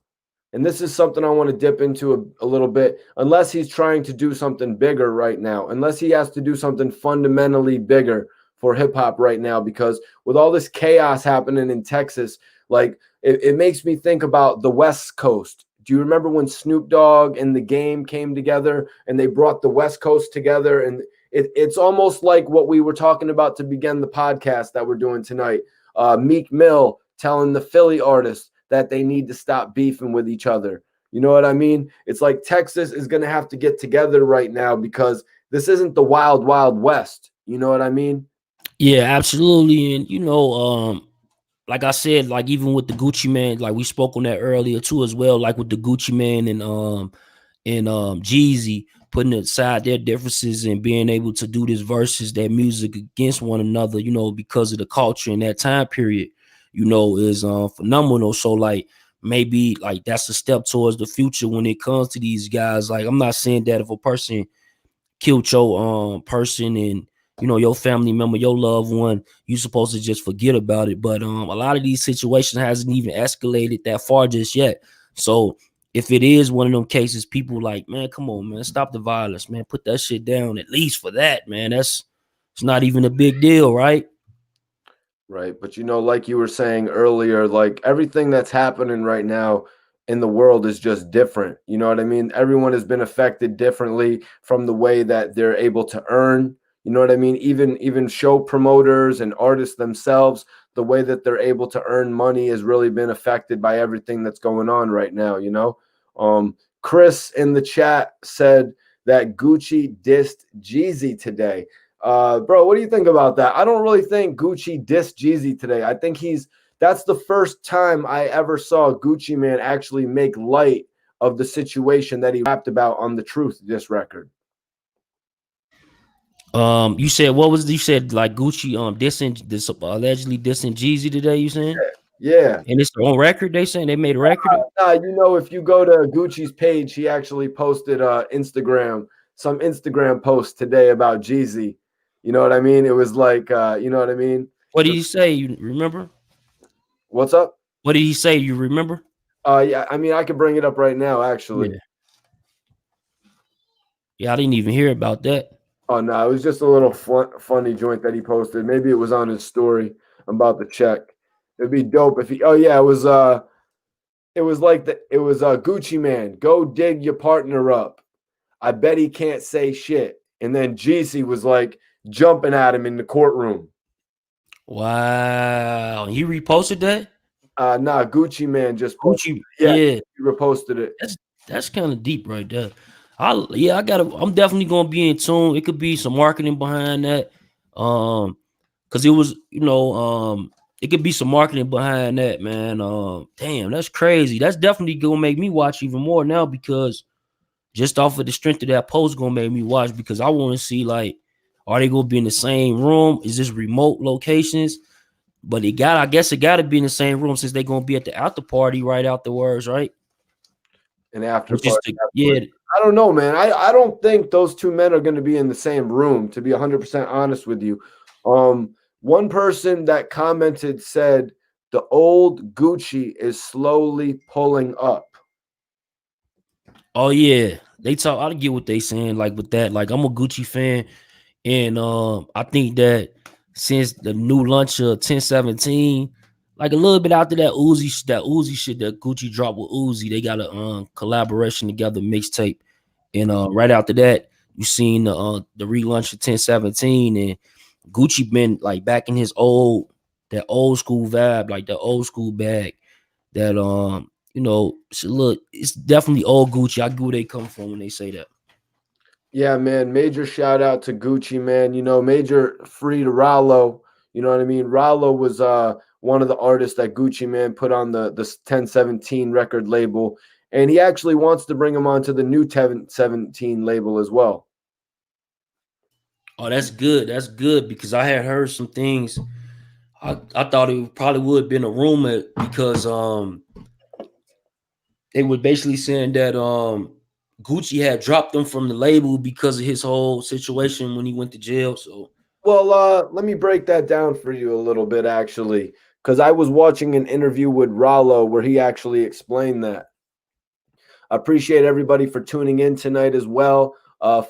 and this is something I want to dip into a little bit, unless he's trying to do something bigger right now, unless he has to do something fundamentally bigger for hip hop right now, because with all this chaos happening in Texas, like it makes me think about the West Coast. do you remember when Snoop Dogg and The Game came together and they brought the West Coast together? And it's almost like what we were talking about to begin the podcast that we're doing tonight. Meek Mill telling the Philly artists that they need to stop beefing with each other. You know what I mean? It's like Texas is going to have to get together right now because this isn't the wild, wild West. You know what I mean? Yeah, absolutely. And like I said, like even with the Gucci Man, like we spoke on that earlier too as well, like with the Gucci Man and Jeezy putting aside their differences and being able to do this versus their music against one another, because of the culture in that time period, is phenomenal. So like maybe like that's a step towards the future when it comes to these guys. Like I'm not saying that if a person killed your person and your family member, your loved one, you supposed to just forget about it. But a lot of these situations hasn't even escalated that far just yet. So if it is one of them cases, people like, man, come on, man, stop the violence, man, put that shit down at least for that, man. It's not even a big deal, right? Right. But like you were saying earlier, like everything that's happening right now in the world is just different. You know what I mean? Everyone has been affected differently from the way that they're able to earn. You know what I mean? Even show promoters and artists themselves, the way that they're able to earn money has really been affected by everything that's going on right now. Chris in the chat said that Gucci dissed Jeezy today. Bro, what do you think about that? I don't really think Gucci dissed Jeezy today. I think that's the first time I ever saw Gucci Man actually make light of the situation that he rapped about on the Truth diss record. You said you said like Gucci allegedly dissing Jeezy today, you saying? Yeah. And it's on record, they saying they made a record? If you go to Gucci's page, he actually posted some Instagram post today about Jeezy. You know what I mean? It was like, you know what I mean? What did he say? You remember? What's up? What did he say? You remember? Yeah, I mean, I could bring it up right now, actually. Yeah, I didn't even hear about that. Oh, no, it was just a little funny joint that he posted. Maybe it was on his story. I'm about to check. It'd be dope if oh, yeah, it was Gucci Man, go dig your partner up. I bet he can't say shit. And then Jeezy was like jumping at him in the courtroom. Wow. He reposted that? Nah, Gucci Man just Gucci, yeah, he reposted it. That's kind of deep right there. I'm definitely gonna be in tune. It could be some marketing behind that. Because it was, it could be some marketing behind that, man. Damn, that's crazy. That's definitely gonna make me watch even more now because just off of the strength of that post gonna make me watch because I want to see like, are they gonna be in the same room? Is this remote locations? But I guess it gotta be in the same room since they're gonna be at the after party right afterwards, right? And after party, yeah. I don't know, man. I don't think those two men are going to be in the same room, to be 100% honest with you. One person that commented said the old Gucci is slowly pulling up. Oh yeah, I get what they saying. Like with that, like I'm a Gucci fan, and I think that since the new launch of 1017, like a little bit after that Uzi shit that Gucci dropped with Uzi, they got a collaboration together mixtape, and right after that, you seen the relaunch of 1017, and Gucci been like back in his old school vibe, like the old school bag that look, it's definitely old Gucci. I get where they come from when they say that. Yeah, man. Major shout out to Gucci, man. Major free to Rollo. You know what I mean? Rollo was one of the artists that Gucci Man put on the 1017 record label, and he actually wants to bring him onto the new 1017 label as well. Oh, that's good. That's good because I had heard some things. I thought it probably would have been a rumor because they were basically saying that Gucci had dropped him from the label because of his whole situation when he went to jail. So, well, let me break that down for you a little bit, actually, because I was watching an interview with Rollo where he actually explained that. I appreciate everybody for tuning in tonight as well.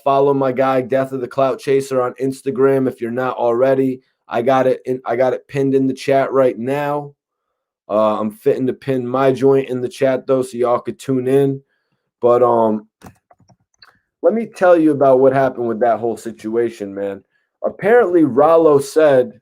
Follow my guy Death of the Clout Chaser on Instagram if you're not already. I got it pinned in the chat right now. I'm fitting to pin my joint in the chat though, so y'all could tune in. But let me tell you about what happened with that whole situation, man. Apparently, Rollo said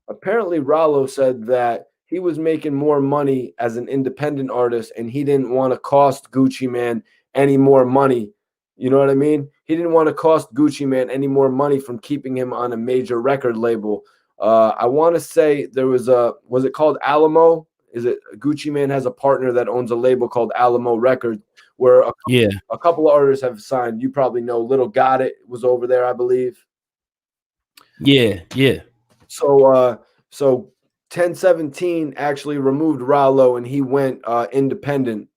that he was making more money as an independent artist and he didn't want to cost Gucci Mane any more money. You know what I mean? He didn't want to cost Gucci Mane any more money from keeping him on a major record label. I want to say there was it called Alamo? Is it Gucci Mane has a partner that owns a label called Alamo Records where Yeah, a couple of artists have signed. You probably know Little Got It was over there, I believe. yeah. So 1017 actually removed Rollo and he went independent.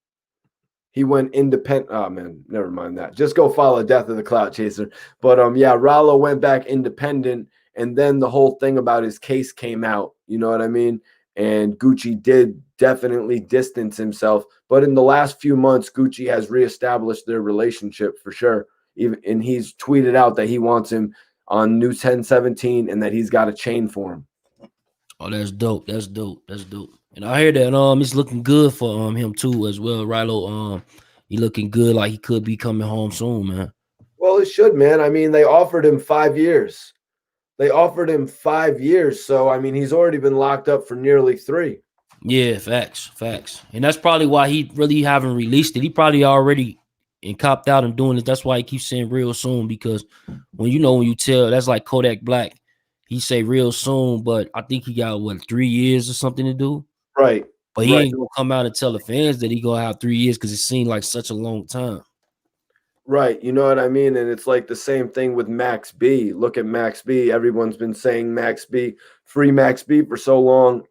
He went independent. Oh man, never mind that. Just go follow Death of the Clout Chaser. But yeah, Rollo went back independent, and then the whole thing about his case came out. You know what I mean? And Gucci did definitely distance himself. But in the last few months, Gucci has reestablished their relationship for sure. And he's tweeted out that he wants him on new 1017 and that he's got a chain for him. Oh, that's dope. That's dope. That's dope. And I hear that it's looking good for him too as well. Rilo, he looking good, like he could be coming home soon, man. Well, it should, man. I mean, they offered him 5 years. So I mean, he's already been locked up for nearly 3. Yeah, facts. And that's probably why he really haven't released it. He probably already and copped out and doing it. That's why he keeps saying real soon, because when you tell, that's like Kodak Black. He say real soon, but I think he got 3 years or something to do. Right. But he ain't gonna come out and tell the fans that he gonna have 3 years because it seemed like such a long time. Right. You know what I mean? And it's like the same thing with Max B. Look at Max B. Everyone's been saying Max B, free Max B for so long.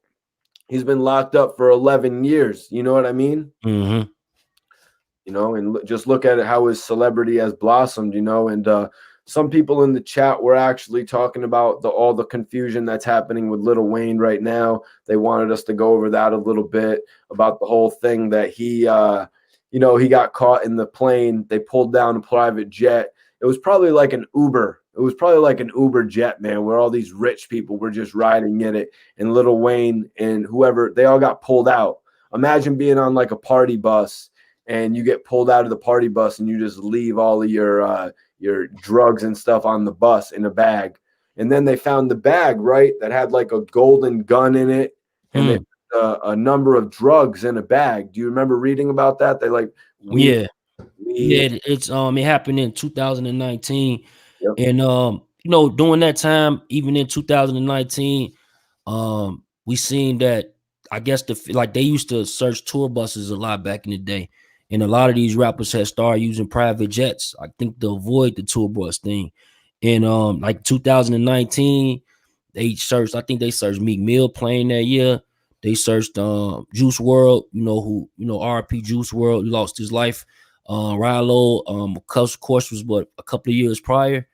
He's been locked up for 11 years. You know what I mean? Mm-hmm. You know, and just look at it, how his celebrity has blossomed, you know, and some people in the chat were actually talking about all the confusion that's happening with Lil Wayne right now. They wanted us to go over that a little bit about the whole thing that he got caught in the plane. They pulled down a private jet. It was probably like an Uber. It was probably like an Uber jet, man, where all these rich people were just riding in it. And Lil Wayne and whoever, they all got pulled out. Imagine being on like a party bus and you get pulled out of the party bus and you just leave all of your drugs and stuff on the bus in a bag. And then they found the bag, right, that had like a golden gun in it. And they put a number of drugs in a bag. Do you remember reading about that? They like weed. Yeah, it's it happened in 2019. Yep. And during that time, even in 2019, we seen that, I guess, they used to search tour buses a lot back in the day. And a lot of these rappers had started using private jets, I think, to avoid the tour bus thing. And like 2019, they searched Meek Mill playing that year. They searched Juice WRLD, RP Juice WRLD, he lost his life. Rilo, of course, was a couple of years prior.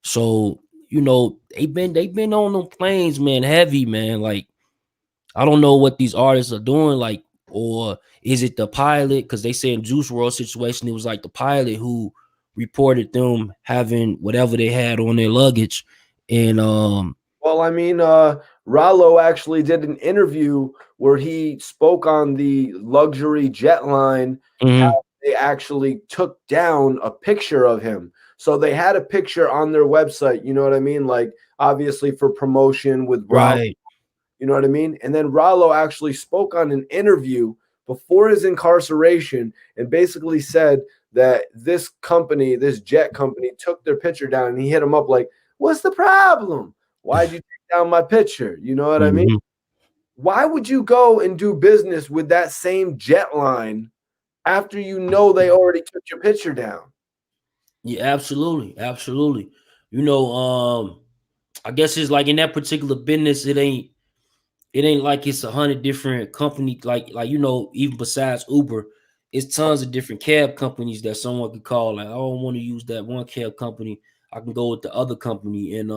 So, they've been on them planes, man, heavy, man. Like, I don't know what these artists are doing, like, or is it the pilot? Because they say in Juice WRLD situation, it was like the pilot who reported them having whatever they had on their luggage. And well, I mean, Rollo actually did an interview where he spoke on the luxury jet line. How they actually took down a picture of him. So they had a picture on their website, you know what I mean? Like, obviously for promotion with Rollo. Right. You know what I mean? And then Rollo actually spoke on an interview before his incarceration and basically said that this jet company, took their picture down, and he hit him up like, what's the problem? Why'd you take down my picture? You know what I mean? Why would you go and do business with that same jet line after you know they already took your picture down? Yeah, absolutely. Absolutely. I guess it's like in that particular business, it ain't like it's 100 different companies, like even besides Uber, it's tons of different cab companies that someone could call. Like, I don't want to use that one cab company, I can go with the other company. And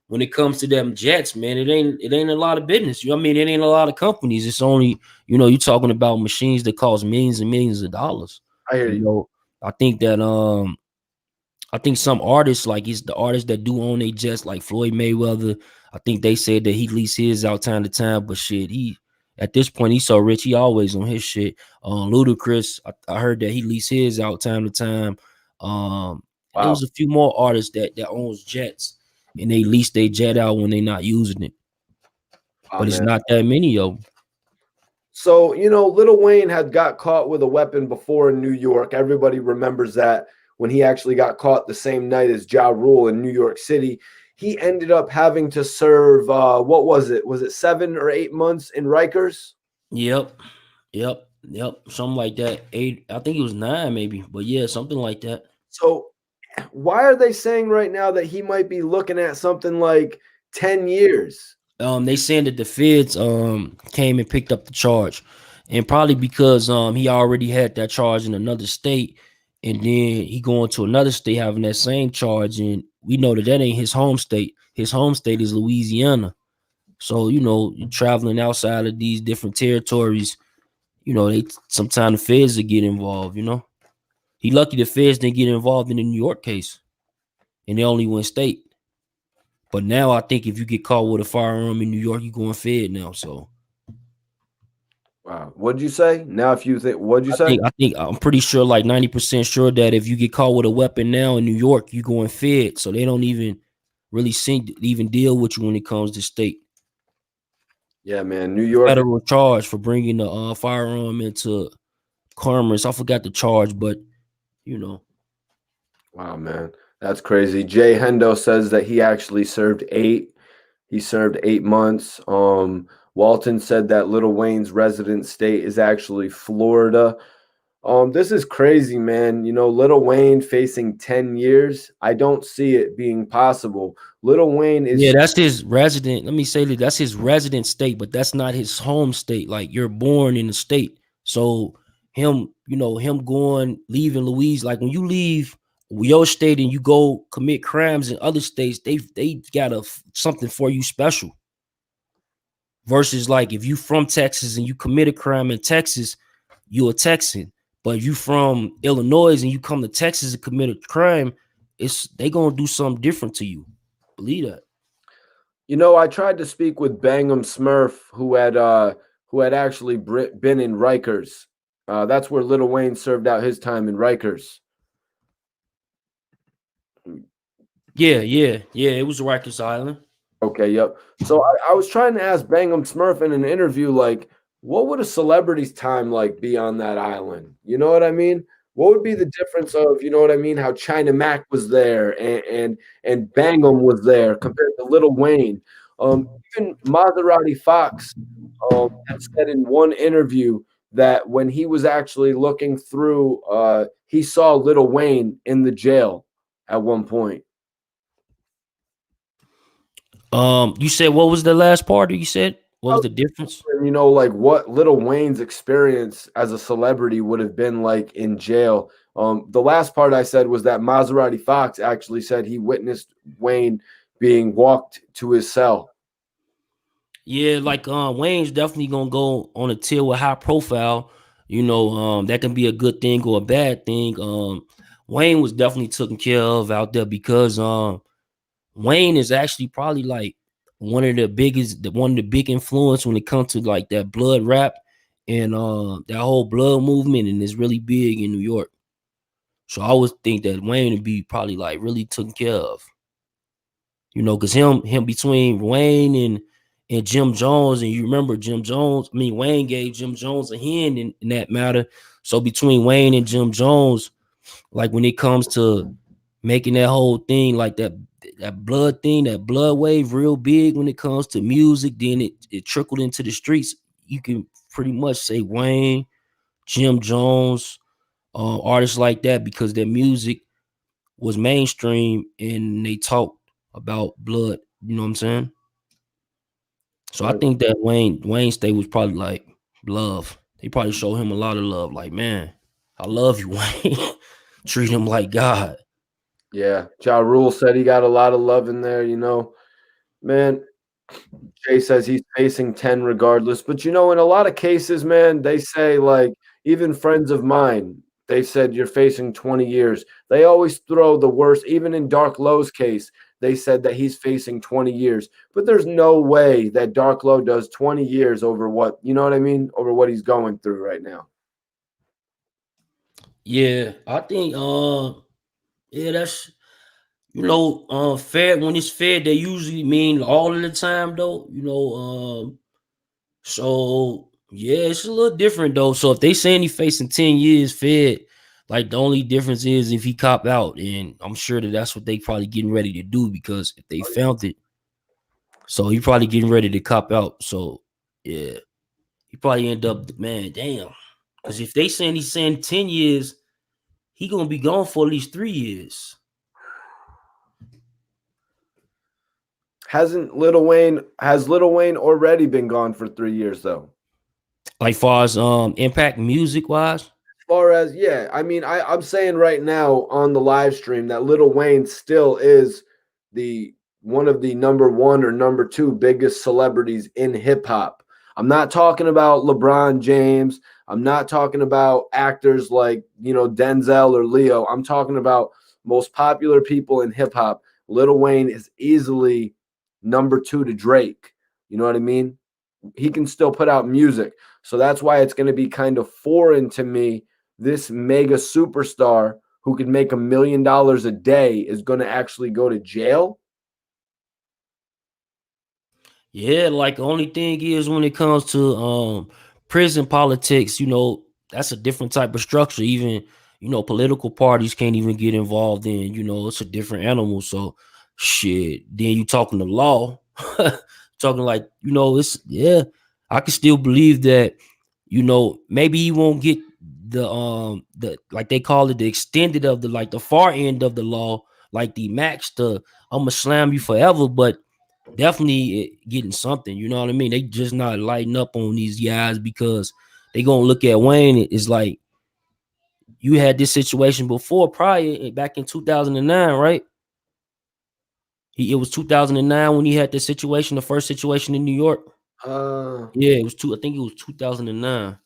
when it comes to them jets, man, it ain't a lot of business. You know what I mean? It ain't a lot of companies. It's only, you're talking about machines that cost millions and millions of dollars. I hear you. I think that I think some artists, like it's the artists that do own their jets, like Floyd Mayweather. I think they said that he leased his out time to time, but shit, At this point, he's so rich, he always on his shit. Ludacris, I heard that he leased his out time to time. And there Wow. was a few more artists that owns jets, and they lease their jet out when they not using it. Wow, But it's man. not that many of them. So, Lil Wayne had got caught with a weapon before in New York. Everybody remembers that when he actually got caught the same night as Ja Rule in New York City. He ended up having to serve, what was it? Was it 7 or 8 months in Rikers? Yep, yep, something like that. 8, I think it was 9, maybe, but yeah, something like that. So, why are they saying right now that he might be looking at something like 10 years? They saying that the feds came and picked up the charge, and probably because he already had that charge in another state, and then he going to another state having that same charge, and we know that ain't his home state. His home state is Louisiana. So traveling outside of these different territories, they sometimes the feds will get involved. He lucky the feds didn't get involved in the New York case, and they only went state. But now I think if you get caught with a firearm in New York, you going fed now. So Wow. What'd you say? Now, if you think, what'd you say? I'm pretty sure, like 90% sure that if you get caught with a weapon now in New York, you going fed. So they don't even really even deal with you when it comes to state. Yeah, man. New York. Federal charge for bringing the firearm into commerce. I forgot the charge, but you know. Wow, man. That's crazy. Jay Hendo says that he actually served 8. He served 8 months. Walton said that Lil Wayne's resident state is actually Florida. This is crazy, man. Lil Wayne facing 10 years. I don't see it being possible. Lil Wayne is Yeah, that's his resident. Let me say that's his resident state, but that's not his home state. Like, you're born in the state. So him leaving Louise, like when you leave your state and you go commit crimes in other states, they got something for you special. Versus like if you from Texas and you commit a crime in Texas, you're a Texan. But if you from Illinois and you come to Texas and commit a crime, they gonna do something different to you. Believe that. I tried to speak with Bangum Smurf, who had actually been in Rikers. That's where Lil Wayne served out his time in Rikers. Yeah. It was Rikers Island. Okay, yep. So I was trying to ask Bangum Smurf in an interview, like, what would a celebrity's time like be on that island? You know what I mean? What would be the difference of, you know what I mean, how China Mac was there and Bangum was there compared to Lil Wayne? Even Maserati Fox had said in one interview that when he was actually looking through, he saw Lil Wayne in the jail at one point. You said what was the last part? You said what was the difference? Like what Lil Wayne's experience as a celebrity would have been like in jail. The last part I said was that Maserati Fox actually said he witnessed Wayne being walked to his cell. Yeah, like Wayne's definitely gonna go on a tier with high profile. That can be a good thing or a bad thing. Wayne was definitely taken care of out there because Wayne is actually probably like one of the big influence when it comes to like that blood rap and that whole blood movement, and it's really big in New York. So I would think that Wayne would be probably like really taken care of. Because him between Wayne and Jim Jones, and you remember Jim Jones. I mean, Wayne gave Jim Jones a hand in that matter. So between Wayne and Jim Jones, like when it comes to making that whole thing, like that blood thing, that blood wave real big when it comes to music, then it trickled into the streets. You can pretty much say Wayne, Jim Jones, artists like that, because their music was mainstream and they talked about blood. You know what I'm saying? So I Right. think that Wayne State was probably like love. They probably showed him a lot of love. Like, man, I love you, Wayne. Treat him like God. Yeah. Ja Rule said he got a lot of love in there, Man, Jay says he's facing 10 regardless. But in a lot of cases, man, they say, like, even friends of mine, they said you're facing 20 years. They always throw the worst, even in Dark Low's case, they said that he's facing 20 years. But there's no way that Dark Low does 20 years over what, you know what I mean? Over what he's going through right now. Yeah, I think yeah, that's fair. When it's fair, they usually mean all of the time though. So yeah, it's a little different though. So if they saying he facing 10 years fed, like the only difference is if he cop out, and I'm sure that that's what they probably getting ready to do, because if they found it, so he probably getting ready to cop out. So yeah, he probably end up, man, damn. Because if they saying he's saying 10 years, he gonna be gone for at least 3 years. Has Lil Wayne already been gone for 3 years though? Like far as impact music wise. Far as, yeah, I mean, I'm saying right now on the live stream that Lil Wayne still is the one of the number one or number two biggest celebrities in hip hop. I'm not talking about LeBron James. I'm not talking about actors like, Denzel or Leo. I'm talking about most popular people in hip hop. Lil Wayne is easily number two to Drake. You know what I mean? He can still put out music. So that's why it's going to be kind of foreign to me. This mega superstar who can make $1 million a day is going to actually go to jail. Yeah, like the only thing is when it comes to prison politics, that's a different type of structure. Even, political parties can't even get involved in, it's a different animal. So shit. Then you talking the law, talking like, it's yeah, I can still believe that, maybe he won't get the like they call it the extended of the like the far end of the law, like the max, the I'm gonna slam you forever, but definitely getting something. You know what I mean? They just not lighting up on these guys because they gonna look at Wayne. It's like you had this situation before, prior back in 2009, right? It was 2009 when he had the situation, the first situation in New York. Yeah, it was two. I think it was 2009.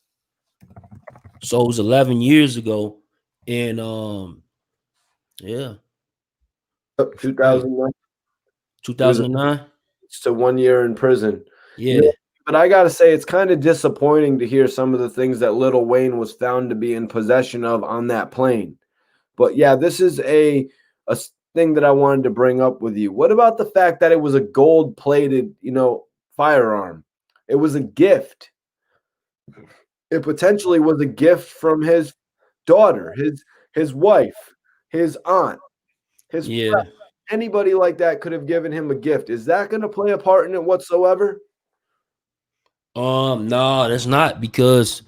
So it was 11 years ago, and yeah, 2009. 2009. To 1 year in prison. Yeah. But I gotta say, it's kind of disappointing to hear some of the things that Lil Wayne was found to be in possession of on that plane. But yeah, this is a thing that I wanted to bring up with you. What about the fact that it was a gold-plated, firearm? It was a gift. It potentially was a gift from his daughter, his wife, his aunt, his friend. Anybody like that could have given him a gift. Is that going to play a part in it whatsoever? No, that's not, because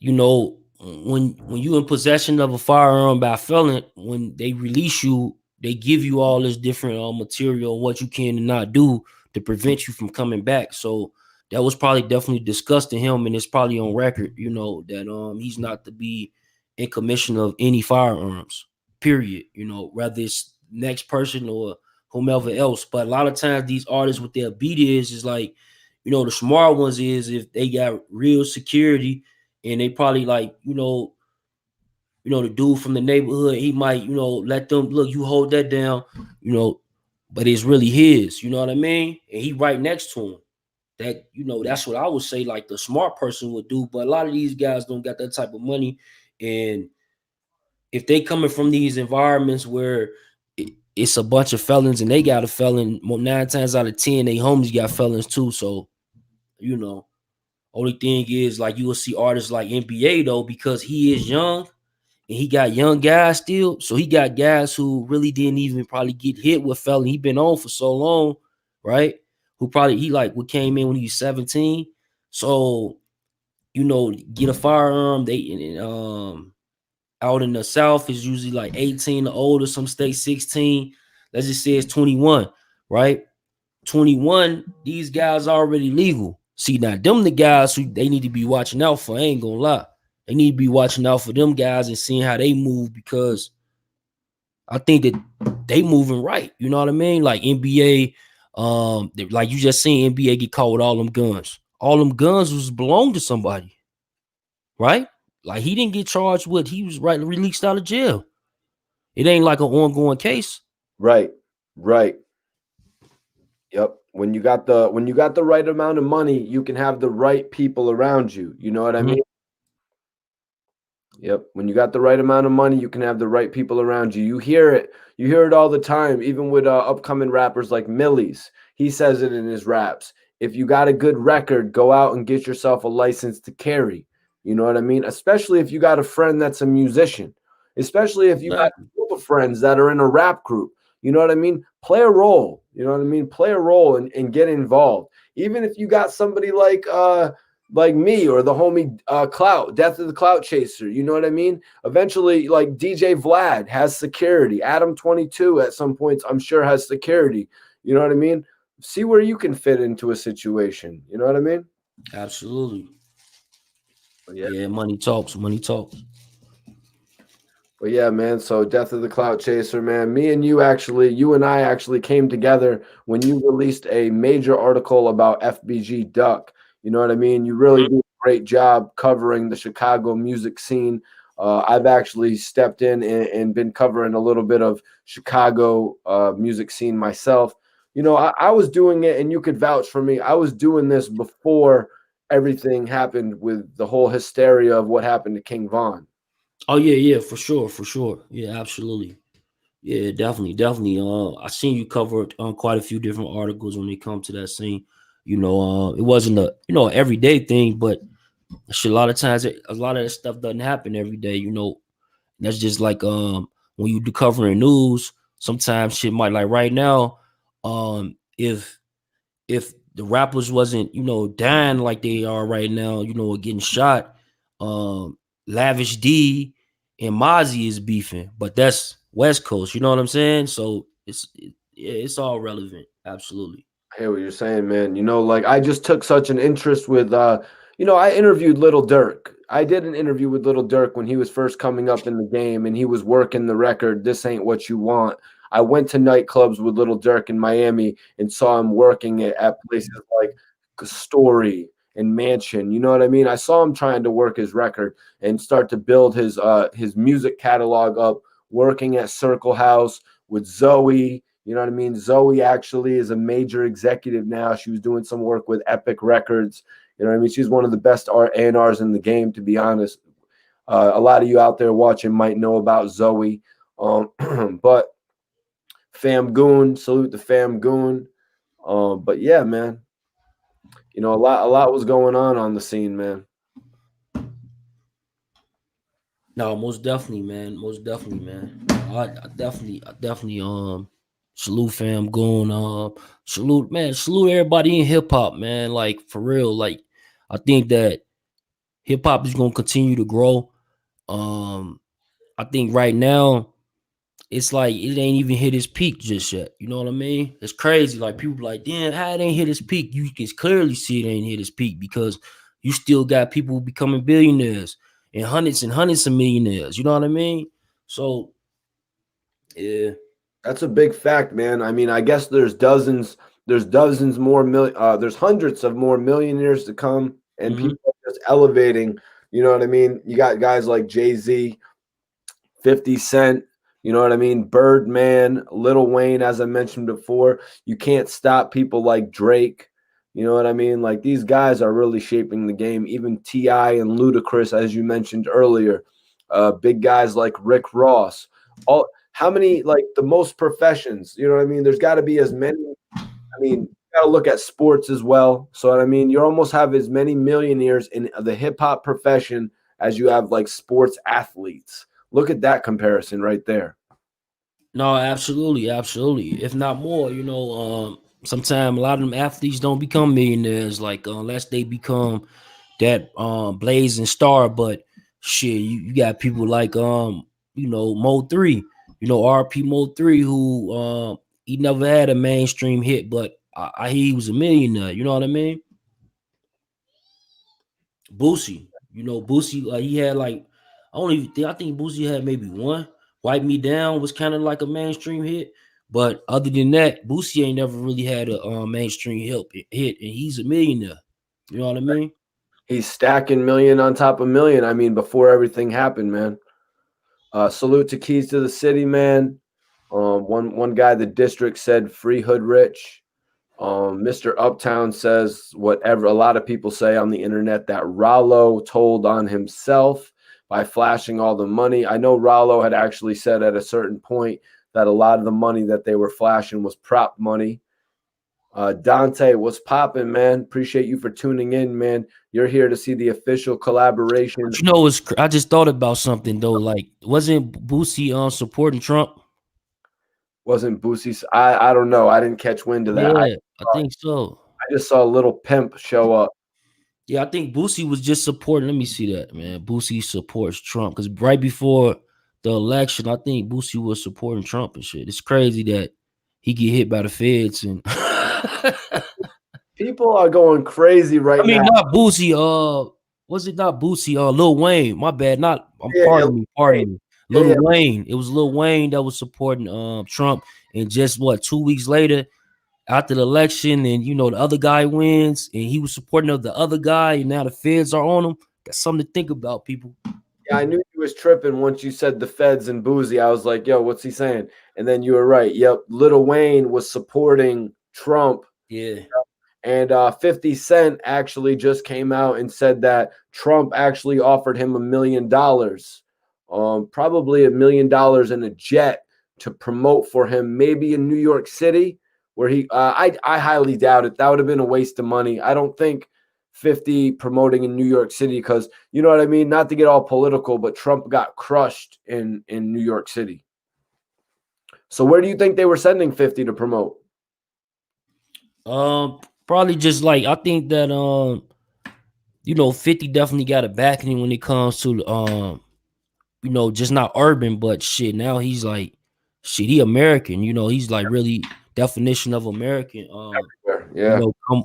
when you in possession of a firearm by a felon, when they release you, they give you all this different material, what you can and not do to prevent you from coming back. So that was probably definitely discussed to him, and it's probably on record, that he's not to be in commission of any firearms, period. Whether it's next person or whomever else. But a lot of times these artists, what their beat is like, the smart ones is if they got real security, and they probably like, the dude from the neighborhood, he might, let them look, you hold that down, but it's really his, you know what I mean? And he right next to him. That, that's what I would say like the smart person would do. But a lot of these guys don't got that type of money. And if they coming from these environments where it's a bunch of felons and they got a felon, 9 times out of 10, they homies got felons too. So, only thing is, like, you will see artists like NBA though, because he is young and he got young guys still. So he got guys who really didn't even probably get hit with felon. He been on for so long, right? Who probably what came in when he was 17. So, get a firearm. They out in the South is usually like 18 or older. Some states 16. Let's just say it's 21, right? 21, these guys are already legal. See, now them the guys who they need to be watching out for. I ain't gonna lie. They need to be watching out for them guys and seeing how they move, because I think that they moving right. You know what I mean? Like NBA, like you just seen NBA get caught with all them guns. All them guns was belong to somebody, right? Like he didn't get charged with, he was released out of jail. It ain't like an ongoing case. Right. Yep. When you got the right amount of money, you can have the right people around you. You know what I Mhm. mean? Yep. When you got the right amount of money, you can have the right people around you. You hear it. You hear it all the time, even with upcoming rappers like Millie's. He says it in his raps. If you got a good record, go out and get yourself a license to carry. You know what I mean? Especially if you got a friend that's a musician. Especially if you got Exactly. a group of friends that are in a rap group. You know what I mean? Play a role. You know what I mean? Play a role and get involved. Even if you got somebody like me or the homie Clout, Death of the Clout Chaser. You know what I mean? Eventually, like DJ Vlad has security. Adam 22 at some points, I'm sure, has security. You know what I mean? See where you can fit into a situation. You know what I mean? Absolutely. But yeah. Yeah, money talks. Money talks. But yeah, man. So Death of the Clout Chaser, man. You and I actually came together when you released a major article about FBG Duck. You know what I mean? You really do a great job covering the Chicago music scene. I've actually stepped in and been covering a little bit of Chicago music scene myself. You know, I was doing it, and you could vouch for me. I was doing this before everything happened with the whole hysteria of what happened to King Von. Oh yeah, yeah, for sure, for sure. Yeah, absolutely. Yeah, definitely, definitely. I seen you covered quite a few different articles when it comes to that scene. It wasn't a everyday thing, but shit, a lot of times a lot of that stuff doesn't happen every day. That's just like when you do covering news. Sometimes shit might like right now. If the rappers wasn't dying like they are right now, or getting shot, Lavish D and Mozzie is beefing, but that's West Coast. You know what I'm saying? So yeah, it's all relevant. Absolutely. I hear what you're saying, man. You know, like I just took such an interest with I interviewed Little Dirk. I did an interview with Little Dirk when he was first coming up in the game and he was working the record, This Ain't What You Want. I went to nightclubs with Little Dirk in Miami and saw him working at places like Story and Mansion. You know what I mean? I saw him trying to work his record and start to build his music catalog up, working at Circle House with Zoe. You know what I mean? Zoe actually is a major executive now. She was doing some work with Epic Records. You know what I mean? She's one of the best A&Rs in the game, to be honest. A lot of you out there watching might know about Zoe. But Fam Goon, salute to Fam Goon. But yeah, man, a lot was going on the scene, man. No, most definitely, man. Most definitely, man. I definitely salute fam going salute man, salute everybody in hip hop, man. Like for real, like I think that hip hop is gonna continue to grow. Um, I think right now it's like it ain't even hit its peak just yet. You know what I mean? It's crazy. Like people like, damn, how it ain't hit its peak? You can clearly see it ain't hit its peak because you still got people becoming billionaires and hundreds of millionaires. You know what I mean? So yeah. That's a big fact, man. I mean, I guess there's dozens more there's hundreds of more millionaires to come, and Mhm. people are just elevating. You know what I mean? You got guys like Jay-Z, 50 Cent, you know what I mean? Birdman, Lil Wayne, as I mentioned before. You can't stop people like Drake. You know what I mean? Like these guys are really shaping the game. Even T.I. and Ludacris, as you mentioned earlier. Big guys like Rick Ross. All how many like the most professions? You know what I mean? There's got to be as many. I mean, you got to look at sports as well. So what I mean, you almost have as many millionaires in the hip hop profession as you have like sports athletes. Look at that comparison right there. No, absolutely, absolutely. If not more, sometimes a lot of them athletes don't become millionaires, like unless they become that blazing star. But shit, you got people like Mo3, RP Mo3, who he never had a mainstream hit, but I hear he was a millionaire. You know what I mean? Boosie, Boosie, he had like I think Boosie had maybe one. Wipe Me Down was kind of like a mainstream hit, but other than that, Boosie ain't never really had a mainstream hit, and he's a millionaire. You know what I mean? He's stacking million on top of million. I mean, before everything happened, man. Salute to Keys to the City, man. One guy, the district said, "Free Hood Rich." Mr. Uptown says whatever a lot of people say on the internet, that Rollo told on himself by flashing all the money. I know Rollo had actually said at a certain point that a lot of the money that they were flashing was prop money. Dante, what's popping, man? Appreciate you for tuning in, man. You're here to see the official collaboration. But you know, I just thought about something though. Like, wasn't Boosie supporting Trump? Wasn't Boosie's? I don't know. I didn't catch wind of that. Yeah, I think so. I just saw a little pimp show up. Yeah, I think Boosie was just supporting. Let me see that, man. Boosie supports Trump because right before the election, I think Boosie was supporting Trump and shit. It's crazy that he get hit by the feds and. People are going crazy right now. Not Boosie. Was it not Boosie? Lil Wayne. My bad. Not. Yeah, Pardon me. Lil Yeah. Wayne. It was Lil Wayne that was supporting Trump, and just 2 weeks later, after the election, and the other guy wins, and he was supporting the other guy, and now the feds are on him. That's something to think about, people. Yeah, I knew he was tripping once you said the feds and Boosie. I was like, yo, what's he saying? And then you were right. Yep, Lil Wayne was supporting Trump. Yeah. And 50 Cent actually just came out and said that Trump actually offered him $1 million, probably $1 million in a jet to promote for him, maybe in New York City, where I highly doubt it. That would have been a waste of money. I don't think 50 promoting in New York City, because you know what I mean? Not to get all political, but Trump got crushed in New York City. So where do you think they were sending 50 to promote? Probably just I think that 50 definitely got a backing when it comes to just not urban, but shit. Now he's he American. He's really definition of American. Yeah.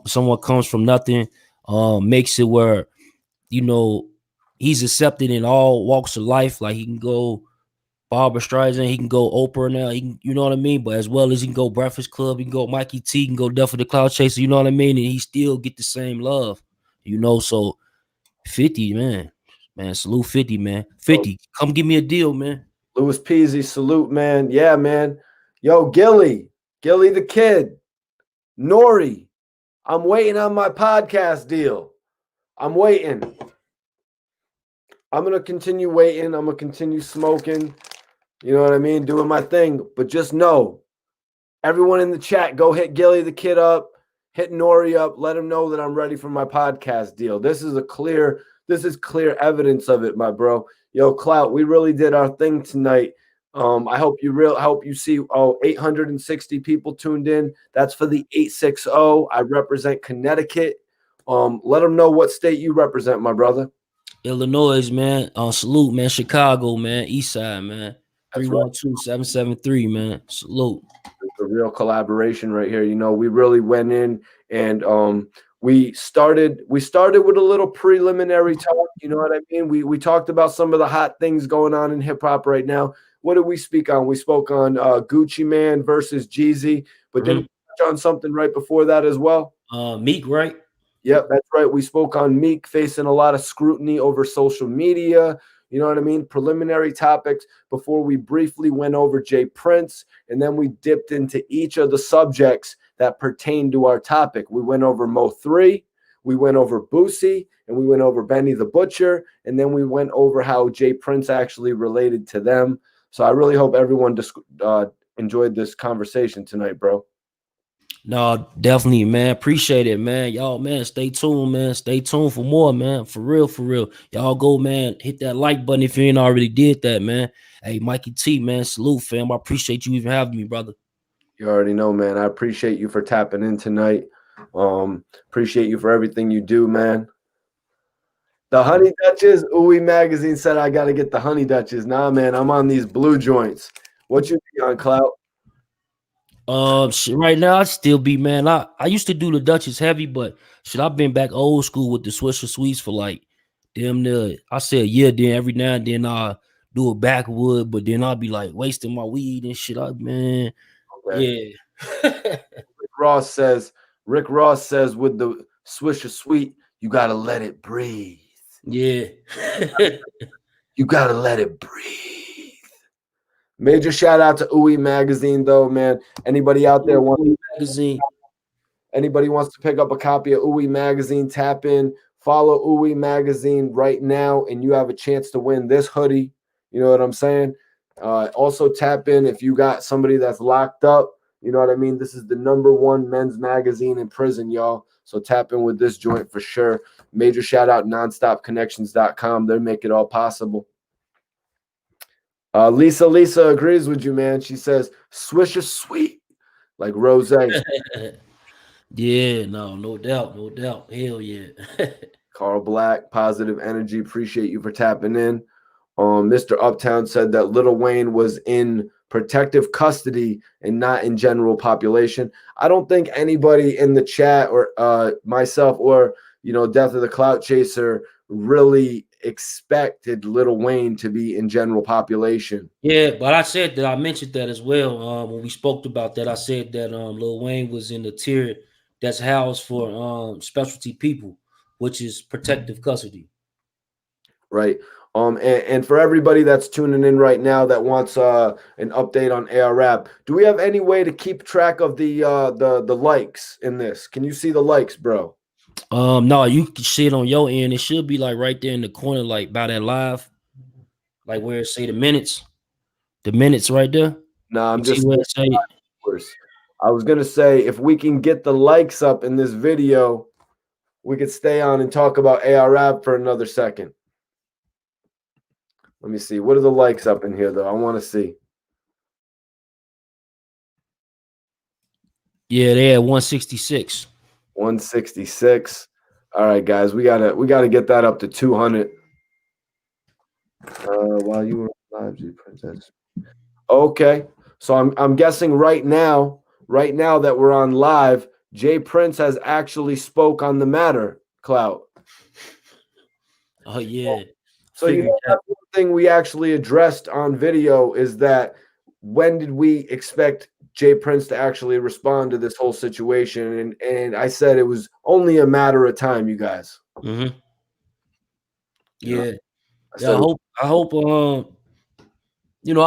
Someone comes from nothing, makes it where he's accepted in all walks of life. Like he can go Barbara Streisand, he can go Oprah now. He can, you know what I mean? But as well as he can go Breakfast Club, he can go Mikey T, he can go Duff for the Clout Chaser, you know what I mean? And he still get the same love, So 50, man, salute 50, man. 50, come give me a deal, man. Louis Peasy, salute, man. Yeah, man. Yo, Gilly the Kid, Nori, I'm waiting on my podcast deal. I'm waiting. I'm going to continue waiting. I'm going to continue smoking. You know what I mean? Doing my thing. But just know, everyone in the chat, go hit Gilly the Kid up, hit Nori up, let him know that I'm ready for my podcast deal. This is clear evidence of it, my bro. Yo, Clout, we really did our thing tonight. I hope you see 860 people tuned in. That's for the 860. I represent Connecticut. Let them know what state you represent, my brother. Illinois, man. Salute, man. Chicago, man. East Side, man. 312-773, man. Salute. It's a real collaboration right here. We really went in and we started with a little preliminary talk. You know what I mean? We talked about some of the hot things going on in hip hop right now. What did we speak on? We spoke on Gucci Man versus Jeezy, but then we touched on something right before that as well. Meek, right? Yep, that's right. We spoke on Meek facing a lot of scrutiny over social media. You know what I mean? Preliminary topics before we briefly went over Jay Prince, and then we dipped into each of the subjects that pertain to our topic. We went over Mo3, we went over Boosie, and we went over Benny the Butcher, and then we went over how Jay Prince actually related to them. So I really hope everyone enjoyed this conversation tonight, bro. No, definitely, man. Appreciate it, man. Y'all, man, stay tuned, man. Stay tuned for more, man. For real. Y'all go, man. Hit that like button if you ain't already did that, man. Hey, Mikey T, man. Salute, fam. I appreciate you even having me, brother. You already know, man. I appreciate you for tapping in tonight. Appreciate you for everything you do, man. The Honey Dutches, Ooey Magazine said I got to get the Honey Dutches. Nah, man, I'm on these blue joints. What you be on, Clout? Shit, right now I still be, man. I used to do the Dutchess heavy, but shit, I've been back old school with the Swisher Sweets for damn near. I say a year. Then every now and then I do a backwood, but then I'll be wasting my weed and shit. Man, okay. Yeah. Rick Ross says with the Swisher Sweet, you gotta let it breathe. Yeah. You gotta let it breathe. Major shout out to Ooey Magazine, though, man. Anybody out there want magazine? Anybody wants to pick up a copy of Uwe Magazine, tap in, follow Uwe Magazine right now, and you have a chance to win this hoodie. You know what I'm saying? Also tap in if you got somebody that's locked up. You know what I mean? This is the #1 men's magazine in prison, y'all. So tap in with this joint for sure. Major shout out nonstopconnections.com. They make it all possible. Lisa agrees with you, man. She says, swish is sweet, like rose. Yeah, no doubt, no doubt. Hell yeah. Carl Black, positive energy. Appreciate you for tapping in. Mr. Uptown said that Lil Wayne was in protective custody and not in general population. I don't think anybody in the chat or myself or, Death of the Clout Chaser really expected Lil Wayne to be in general population. Yeah, but I mentioned that as well. When we spoke about that, I said that Lil Wayne was in the tier that's housed for specialty people, which is protective custody. Right. And for everybody that's tuning in right now that wants an update on AR Rap, do we have any way to keep track of the likes in this? Can you see the likes, bro? No, you can see it on your end. It should be like right there in the corner, like by that live, like where it say the minutes right there. No, I'm You just see where it say? I was gonna say if we can get the likes up in this video, we could stay on and talk about AR Rap for another second. Let me see. What are the likes up in here though? I want to see. Yeah, they had 166. 166. All right, guys, we gotta get that up to 200. While you were live, G Princess. Okay, so I'm guessing right now that we're on live, Jay Prince has actually spoke on the matter. Clout. Oh yeah. So that's one thing we actually addressed on video is that when did we expect Jay Prince to actually respond to this whole situation? And I said it was only a matter of time, you guys. Mm-hmm. Yeah. I hope I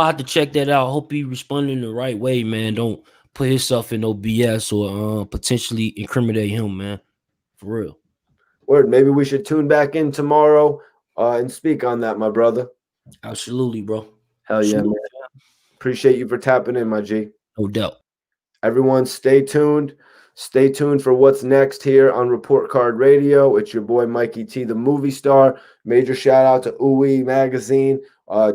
have to check that out. I hope he responded in the right way, man. Don't put himself in no BS or potentially incriminate him, man. For real. Word, maybe we should tune back in tomorrow and speak on that, my brother. Absolutely, bro. Hell yeah, man. Appreciate you for tapping in, my G. No doubt. Everyone, stay tuned. Stay tuned for what's next here on Report Card Radio. It's your boy Mikey T, the movie star. Major shout out to Uwe Magazine.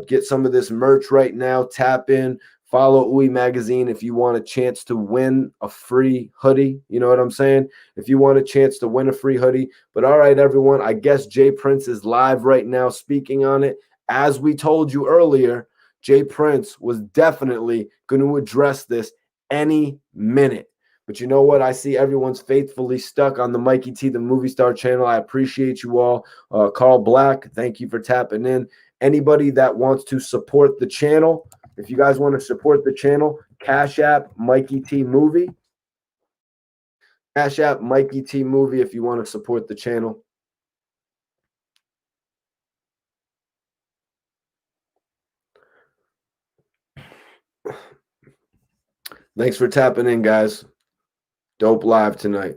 Get some of this merch right now. Tap in. Follow Uwe Magazine if you want a chance to win a free hoodie. You know what I'm saying? If you want a chance to win a free hoodie. But all right, everyone, I guess Jay Prince is live right now speaking on it. As we told you earlier, Jay Prince was definitely going to address this any minute. But you know what? I see everyone's faithfully stuck on the Mikey T, the movie star channel. I appreciate you all. Carl Black, thank you for tapping in. Anybody that wants to support the channel, if you guys want to support the channel, Cash App Mikey T Movie. Cash App Mikey T Movie if you want to support the channel. Thanks for tapping in, guys. Dope live tonight.